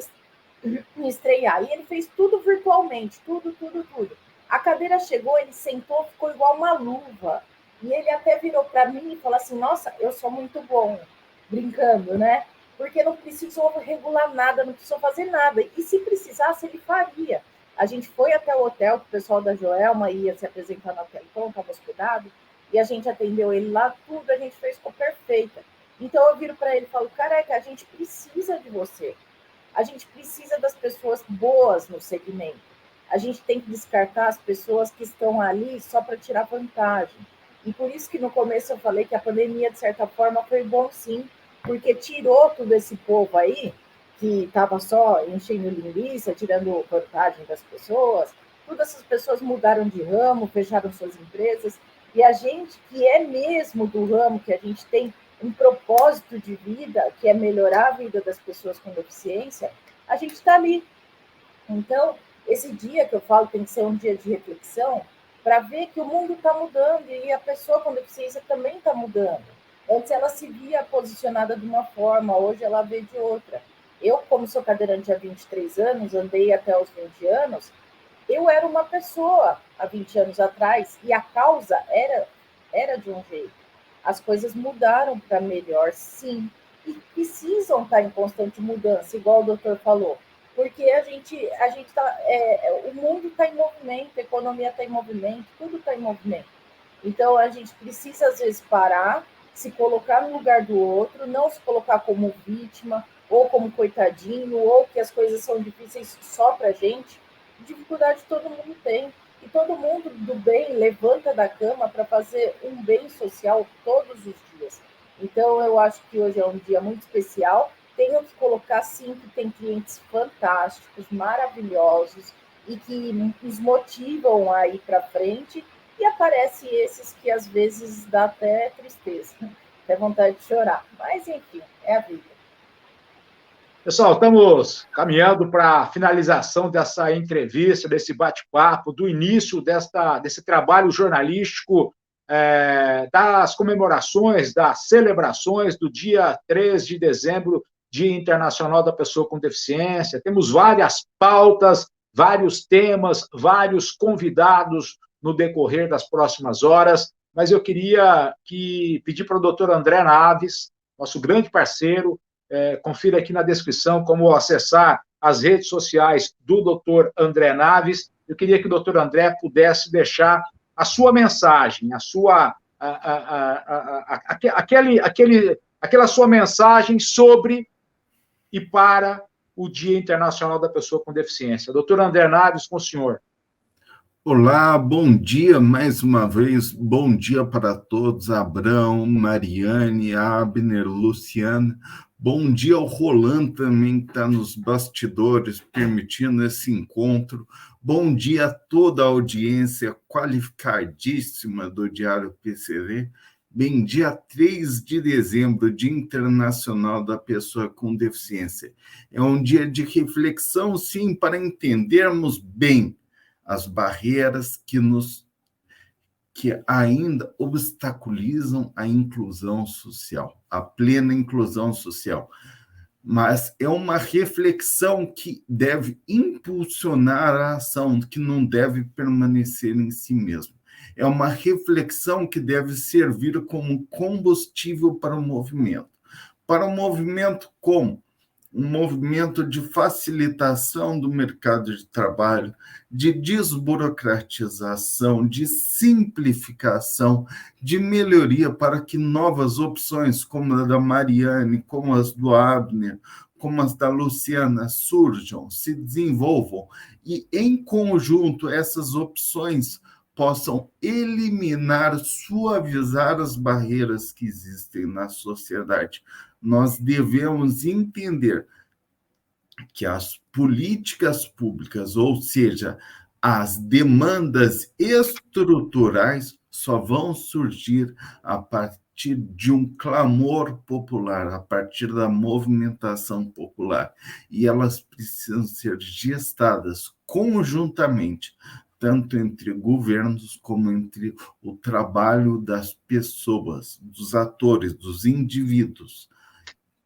Speaker 3: ia estrear, e ele fez tudo virtualmente, tudo. A cadeira chegou, ele sentou, ficou igual uma luva. E ele até virou para mim e falou assim, nossa, eu sou muito bom, brincando, né? Porque não precisou regular nada, não precisou fazer nada. E se precisasse, ele faria. A gente foi até o hotel, que o pessoal da Joelma ia se apresentar no Teleton, estava hospedado, e a gente atendeu ele lá, tudo a gente fez, ficou perfeita. Então eu viro para ele e falo, careca, a gente precisa de você. A gente precisa das pessoas boas no segmento. A gente tem que descartar as pessoas que estão ali só para tirar vantagem. E por isso que no começo eu falei que a pandemia, de certa forma, foi bom sim, porque tirou todo esse povo aí, que estava só enchendo linguiça, tirando vantagem das pessoas. Todas essas pessoas mudaram de ramo, fecharam suas empresas. E a gente, que é mesmo do ramo, que a gente tem um propósito de vida, que é melhorar a vida das pessoas com deficiência, a gente está ali. Então, esse dia que eu falo tem que ser um dia de reflexão, para ver que o mundo está mudando e a pessoa com deficiência também está mudando. Antes ela se via posicionada de uma forma, hoje ela vê de outra. Eu, como sou cadeirante há 23 anos, andei até os 20 anos, eu era uma pessoa há 20 anos atrás e a causa era de um jeito. As coisas mudaram para melhor, sim, e precisam estar em constante mudança, igual o doutor falou, porque a gente tá, o mundo está em movimento, a economia está em movimento, tudo está em movimento. Então a gente precisa às vezes parar, se colocar no lugar do outro, não se colocar como vítima ou como coitadinho, ou que as coisas são difíceis só para a gente. Dificuldade todo mundo tem. E todo mundo do bem levanta da cama para fazer um bem social todos os dias. Então, eu acho que hoje é um dia muito especial. Tenho que colocar, sim, que tem clientes fantásticos, maravilhosos, e que nos motivam a ir para frente. E aparecem esses que, às vezes, dá até tristeza, até vontade de chorar. Mas, enfim, é a vida.
Speaker 1: Pessoal, estamos caminhando para a finalização dessa entrevista, desse bate-papo, do início desse trabalho jornalístico, das comemorações, das celebrações do dia 3 de dezembro, Dia Internacional da Pessoa com Deficiência. Temos várias pautas, vários temas, vários convidados no decorrer das próximas horas, mas eu queria pedir para o doutor André Naves, nosso grande parceiro. Confira aqui na descrição como acessar as redes sociais do Dr. André Naves. Eu queria que o Dr. André pudesse deixar a sua mensagem, aquela sua mensagem sobre e para o Dia Internacional da Pessoa com Deficiência. Dr. André Naves, com o senhor.
Speaker 4: Olá, bom dia mais uma vez, bom dia para todos, Abrão, Mariane, Abner, Luciana, bom dia ao Roland também, que está nos bastidores, permitindo esse encontro, bom dia a toda a audiência qualificadíssima do Diário PCD, bem dia 3 de dezembro, Dia Internacional da Pessoa com Deficiência. É um dia de reflexão, sim, para entendermos bem as barreiras que ainda obstaculizam a inclusão social, a plena inclusão social. Mas é uma reflexão que deve impulsionar a ação, que não deve permanecer em si mesmo. É uma reflexão que deve servir como combustível para o movimento. Para o movimento como? Um movimento de facilitação do mercado de trabalho, de desburocratização, de simplificação, de melhoria para que novas opções, como a da Mariane, como as do Abner, como as da Luciana, surjam, se desenvolvam, e, em conjunto, essas opções possam eliminar, suavizar as barreiras que existem na sociedade. Nós devemos entender que as políticas públicas, ou seja, as demandas estruturais, só vão surgir a partir de um clamor popular, a partir da movimentação popular. E elas precisam ser gestadas conjuntamente, tanto entre governos como entre o trabalho das pessoas, dos atores, dos indivíduos.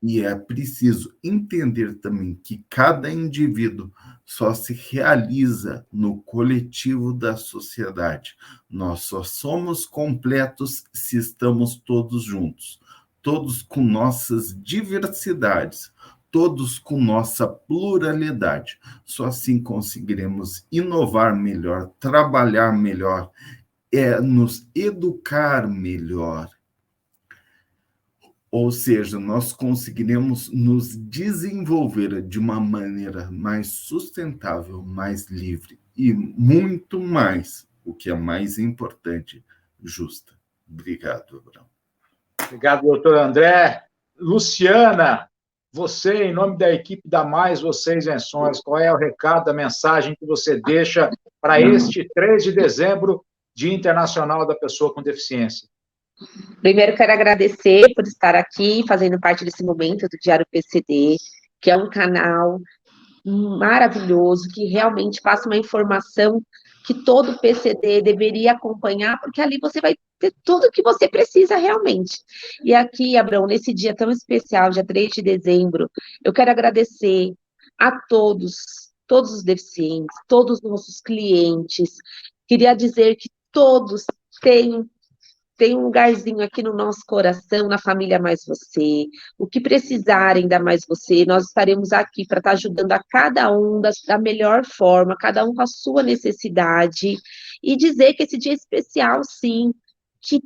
Speaker 4: E é preciso entender também que cada indivíduo só se realiza no coletivo da sociedade. Nós só somos completos se estamos todos juntos, todos com nossas diversidades, todos com nossa pluralidade. Só assim conseguiremos inovar melhor, trabalhar melhor, nos educar melhor. Ou seja, nós conseguiremos nos desenvolver de uma maneira mais sustentável, mais livre e muito mais, o que é mais importante, justa. Obrigado, Abrão.
Speaker 1: Obrigado, doutor André. Luciana, você, em nome da equipe da Mais Você Isenções, qual é o recado, a mensagem que você deixa para este 3 de dezembro, Dia Internacional da Pessoa com Deficiência?
Speaker 2: Primeiro, quero agradecer por estar aqui, fazendo parte desse momento do Diário PCD, que é um canal maravilhoso, que realmente passa uma informação que todo PCD deveria acompanhar, porque ali você vai ter tudo o que você precisa realmente. E aqui, Abrão, nesse dia tão especial, dia 3 de dezembro, eu quero agradecer a todos os deficientes, todos os nossos clientes. Queria dizer que todos têm um lugarzinho aqui no nosso coração, na família Mais Você. O que precisarem da Mais Você, nós estaremos aqui para estar ajudando a cada um da melhor forma, cada um com a sua necessidade, e dizer que esse dia é especial, sim, que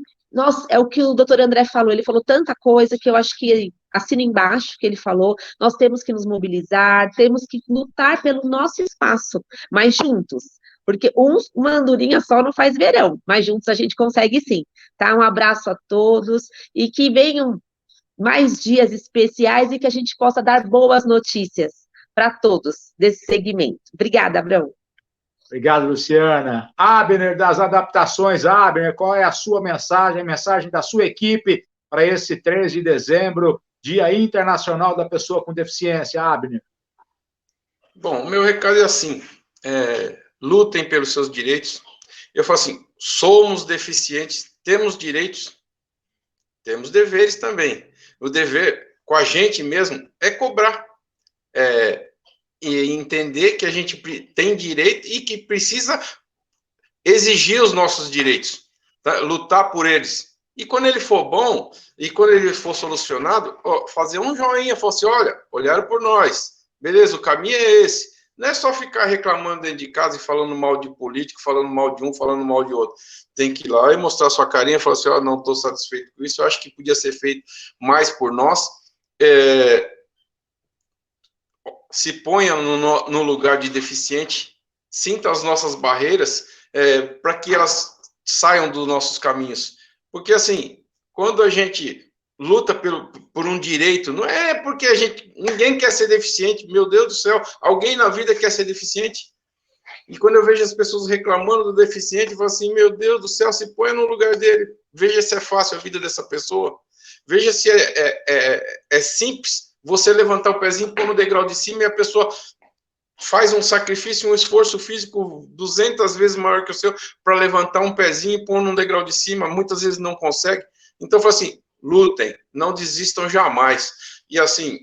Speaker 2: é o que o doutor André falou, ele falou tanta coisa que eu acho que assina embaixo que ele falou, nós temos que nos mobilizar, temos que lutar pelo nosso espaço, mas juntos, porque uma andorinha só não faz verão, mas juntos a gente consegue sim, tá? Um abraço a todos e que venham mais dias especiais e que a gente possa dar boas notícias para todos desse segmento. Obrigada, Abrão.
Speaker 1: Obrigado, Luciana. Abner, das adaptações, Abner, qual é a sua mensagem, a mensagem da sua equipe para esse 3 de dezembro, Dia Internacional da Pessoa com Deficiência, Abner?
Speaker 5: Bom, o meu recado é assim, lutem pelos seus direitos. Eu falo assim, somos deficientes, temos direitos, temos deveres também. O dever com a gente mesmo é cobrar, e entender que a gente tem direito e que precisa exigir os nossos direitos, tá? Lutar por eles. E quando ele for bom, e quando ele for solucionado, fazer um joinha, falar assim, olha, olharam por nós, beleza, o caminho é esse. Não é só ficar reclamando dentro de casa e falando mal de político, falando mal de um, falando mal de outro. Tem que ir lá e mostrar sua carinha e falar assim, não estou satisfeito com isso, eu acho que podia ser feito mais por nós. Se ponha no lugar de deficiente, sinta as nossas barreiras, para que elas saiam dos nossos caminhos. Porque, assim, quando a gente luta por um direito, não é porque ninguém quer ser deficiente, meu Deus do céu, alguém na vida quer ser deficiente. E quando eu vejo as pessoas reclamando do deficiente, eu falo assim, meu Deus do céu, se põe no lugar dele, veja se é fácil a vida dessa pessoa, veja se é simples você levantar o pezinho, pôr no degrau de cima e a pessoa faz um sacrifício, um esforço físico 200 vezes maior que o seu para levantar um pezinho e pôr num degrau de cima, muitas vezes não consegue. Então, eu falo assim, lutem, não desistam jamais. E assim,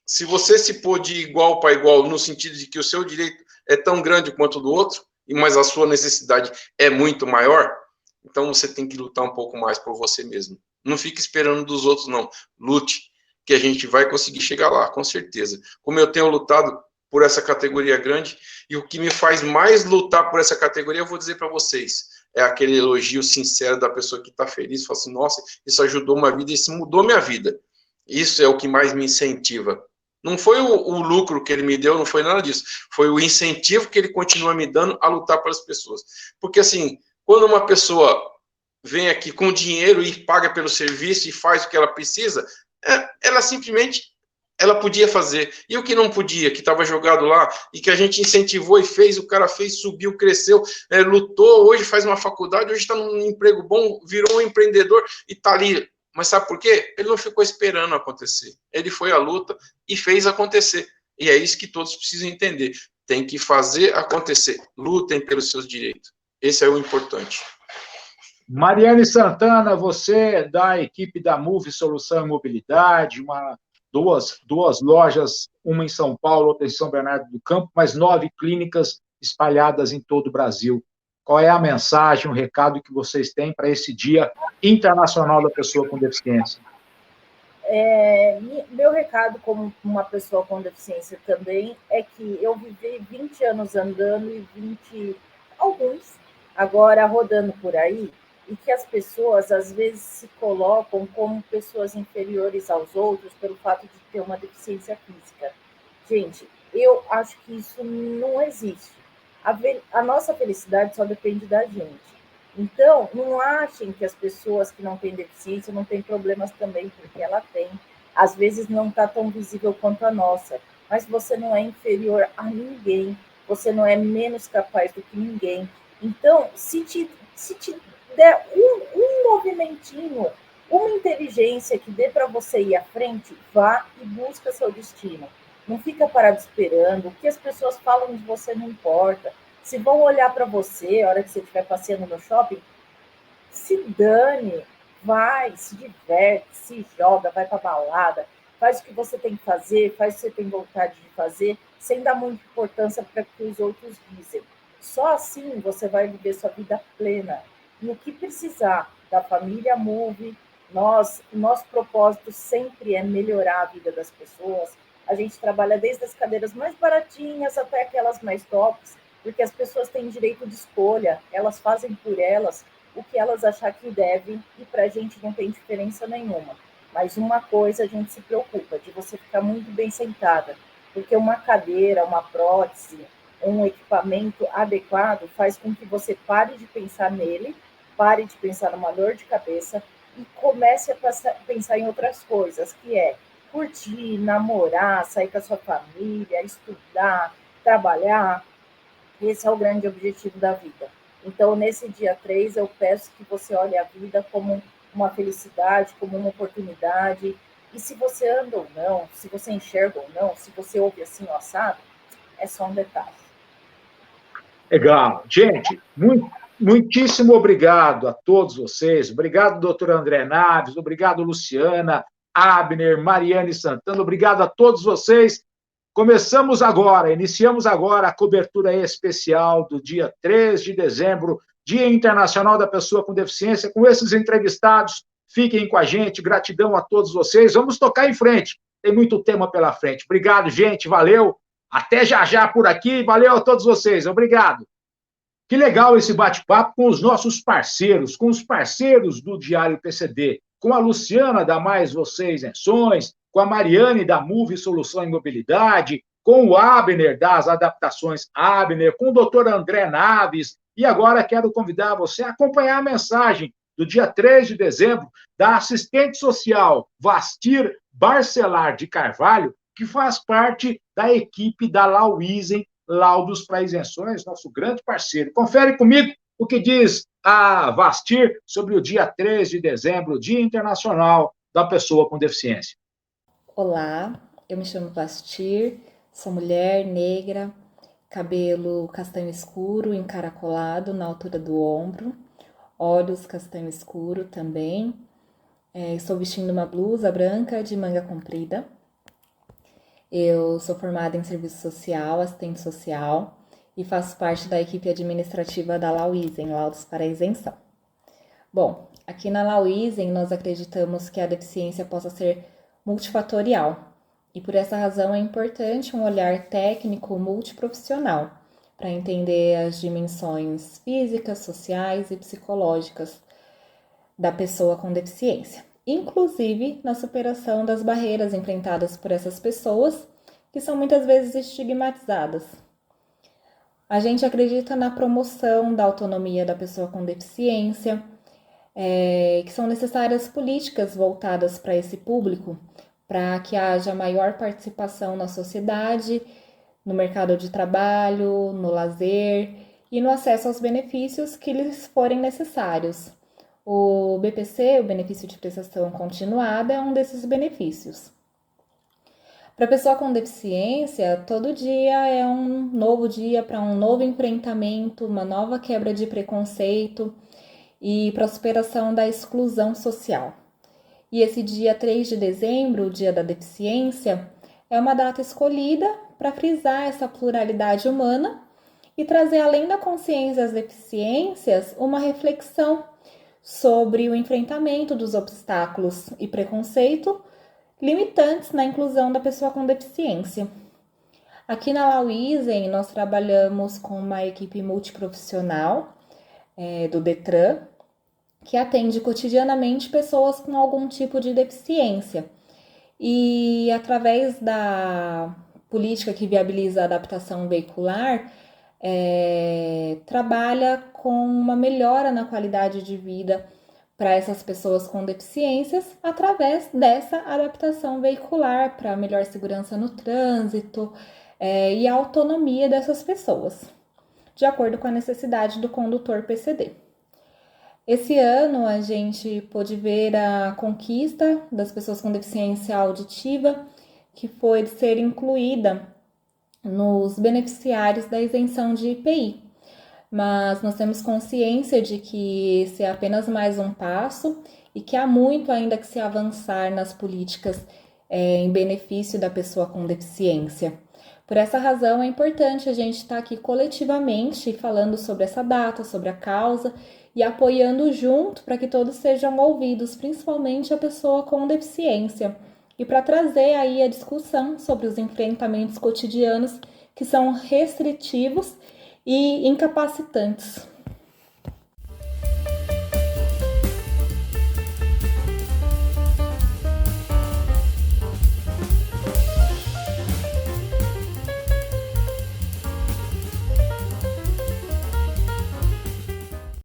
Speaker 5: se você se pôr de igual para igual, no sentido de que o seu direito é tão grande quanto o do outro, mas a sua necessidade é muito maior, então você tem que lutar um pouco mais por você mesmo. Não fique esperando dos outros, não. Lute, que a gente vai conseguir chegar lá, com certeza. Como eu tenho lutado por essa categoria grande, e o que me faz mais lutar por essa categoria, eu vou dizer para vocês, é aquele elogio sincero da pessoa que está feliz, fala assim, nossa, isso ajudou uma vida, isso mudou minha vida. Isso é o que mais me incentiva. Não foi o lucro que ele me deu, não foi nada disso. Foi o incentivo que ele continua me dando a lutar pelas pessoas. Porque, assim, quando uma pessoa vem aqui com dinheiro e paga pelo serviço e faz o que ela precisa, ela simplesmente podia fazer. E o que não podia, que estava jogado lá, e que a gente incentivou e fez, o cara fez, subiu, cresceu, lutou, hoje faz uma faculdade, hoje está num emprego bom, virou um empreendedor e está ali. Mas sabe por quê? Ele não ficou esperando acontecer. Ele foi à luta e fez acontecer. E é isso que todos precisam entender. Tem que fazer acontecer. Lutem pelos seus direitos. Esse é o importante.
Speaker 1: Mariane Santana, você da equipe da Move Solução e Mobilidade, duas lojas, uma em São Paulo, outra em São Bernardo do Campo, mas 9 clínicas espalhadas em todo o Brasil. Qual é a mensagem, o recado que vocês têm para esse Dia Internacional da Pessoa com Deficiência?
Speaker 3: Meu recado como uma pessoa com deficiência também é que eu vivi 20 anos andando e 20, alguns, agora rodando por aí, e que as pessoas, às vezes, se colocam como pessoas inferiores aos outros pelo fato de ter uma deficiência física. Gente, eu acho que isso não existe. A nossa felicidade só depende da gente. Então, não achem que as pessoas que não têm deficiência não têm problemas também, porque ela tem. Às vezes não está tão visível quanto a nossa, mas você não é inferior a ninguém, você não é menos capaz do que ninguém. Então, se te der um movimentinho, uma inteligência que dê para você ir à frente, vá e busca seu destino. Não fica parado esperando, o que as pessoas falam de você não importa. Se vão olhar para você, a hora que você estiver passeando no shopping, se dane, vai, se diverte, se joga, vai para balada, faz o que você tem que fazer, faz o que você tem vontade de fazer, sem dar muita importância para o que os outros dizem. Só assim você vai viver sua vida plena. E o que precisar da família Move, o nosso propósito sempre é melhorar a vida das pessoas. A gente trabalha desde as cadeiras mais baratinhas até aquelas mais tops, porque as pessoas têm direito de escolha, elas fazem por elas o que elas achar que devem, e para a gente não tem diferença nenhuma. Mas uma coisa a gente se preocupa, de você ficar muito bem sentada, porque uma cadeira, uma prótese, um equipamento adequado faz com que você pare de pensar nele, pare de pensar numa dor de cabeça e comece a pensar em outras coisas, que é curtir, namorar, sair com a sua família, estudar, trabalhar. Esse é o grande objetivo da vida. Então, nesse dia 3, eu peço que você olhe a vida como uma felicidade, como uma oportunidade. E se você anda ou não, se você enxerga ou não, se você ouve assim ou assado, é só um detalhe.
Speaker 1: Legal. Gente, muitíssimo obrigado a todos vocês. Obrigado, doutor André Naves. Obrigado, Luciana, Abner, Mariane Santana. Obrigado a todos vocês. Iniciamos agora a cobertura especial do dia 3 de dezembro, Dia Internacional da Pessoa com Deficiência, com esses entrevistados. Fiquem com a gente, gratidão a todos vocês. Vamos tocar em frente, tem muito tema pela frente. Obrigado, gente, valeu. Até já por aqui, valeu a todos vocês, obrigado. Que legal esse bate-papo com os nossos parceiros, com os parceiros do Diário PCD, com a Luciana da Mais Você Isenções, com a Mariane da Move Solução em Mobilidade, com o Abner das Adaptações Abner, com o doutor André Naves. E agora quero convidar você a acompanhar a mensagem do dia 3 de dezembro da assistente social Vastir Barcelar de Carvalho, que faz parte da equipe da Lauisen Laudos para Isenções, nosso grande parceiro. Confere comigo o que diz a Vastir sobre o dia 3 de dezembro, Dia Internacional da Pessoa com Deficiência.
Speaker 6: Olá, eu me chamo Vastir, sou mulher negra, cabelo castanho escuro, encaracolado na altura do ombro, olhos castanho escuro também. Estou vestindo uma blusa branca de manga comprida. Eu sou formada em serviço social, assistente social, e faço parte da equipe administrativa da Lauisen, Laudos para Isenção. Bom, aqui na Lauisen nós acreditamos que a deficiência possa ser multifatorial, e por essa razão é importante um olhar técnico multiprofissional para entender as dimensões físicas, sociais e psicológicas da pessoa com deficiência, inclusive na superação das barreiras enfrentadas por essas pessoas, que são muitas vezes estigmatizadas. A gente acredita na promoção da autonomia da pessoa com deficiência, que são necessárias políticas voltadas para esse público, para que haja maior participação na sociedade, no mercado de trabalho, no lazer e no acesso aos benefícios que lhes forem necessários. O BPC, o benefício de prestação continuada, é um desses benefícios. Para a pessoa com deficiência, todo dia é um novo dia para um novo enfrentamento, uma nova quebra de preconceito e para a superação da exclusão social. E esse dia 3 de dezembro, o Dia da Deficiência, é uma data escolhida para frisar essa pluralidade humana e trazer, além da consciência das deficiências, uma reflexão sobre o enfrentamento dos obstáculos e preconceito limitantes na inclusão da pessoa com deficiência. Aqui na Lauisen, nós trabalhamos com uma equipe multiprofissional do Detran, que atende cotidianamente pessoas com algum tipo de deficiência. E através da política que viabiliza a adaptação veicular, trabalha com uma melhora na qualidade de vida para essas pessoas com deficiências através dessa adaptação veicular para melhor segurança no trânsito e a autonomia dessas pessoas, de acordo com a necessidade do condutor PCD. Esse ano a gente pôde ver a conquista das pessoas com deficiência auditiva, que foi de ser incluída nos beneficiários da isenção de IPI. mas nós temos consciência de que esse é apenas mais um passo e que há muito ainda que se avançar nas políticas em benefício da pessoa com deficiência. Por essa razão, é importante a gente estar aqui coletivamente falando sobre essa data, sobre a causa e apoiando junto para que todos sejam ouvidos, principalmente a pessoa com deficiência, e para trazer aí a discussão sobre os enfrentamentos cotidianos que são restritivos e incapacitantes.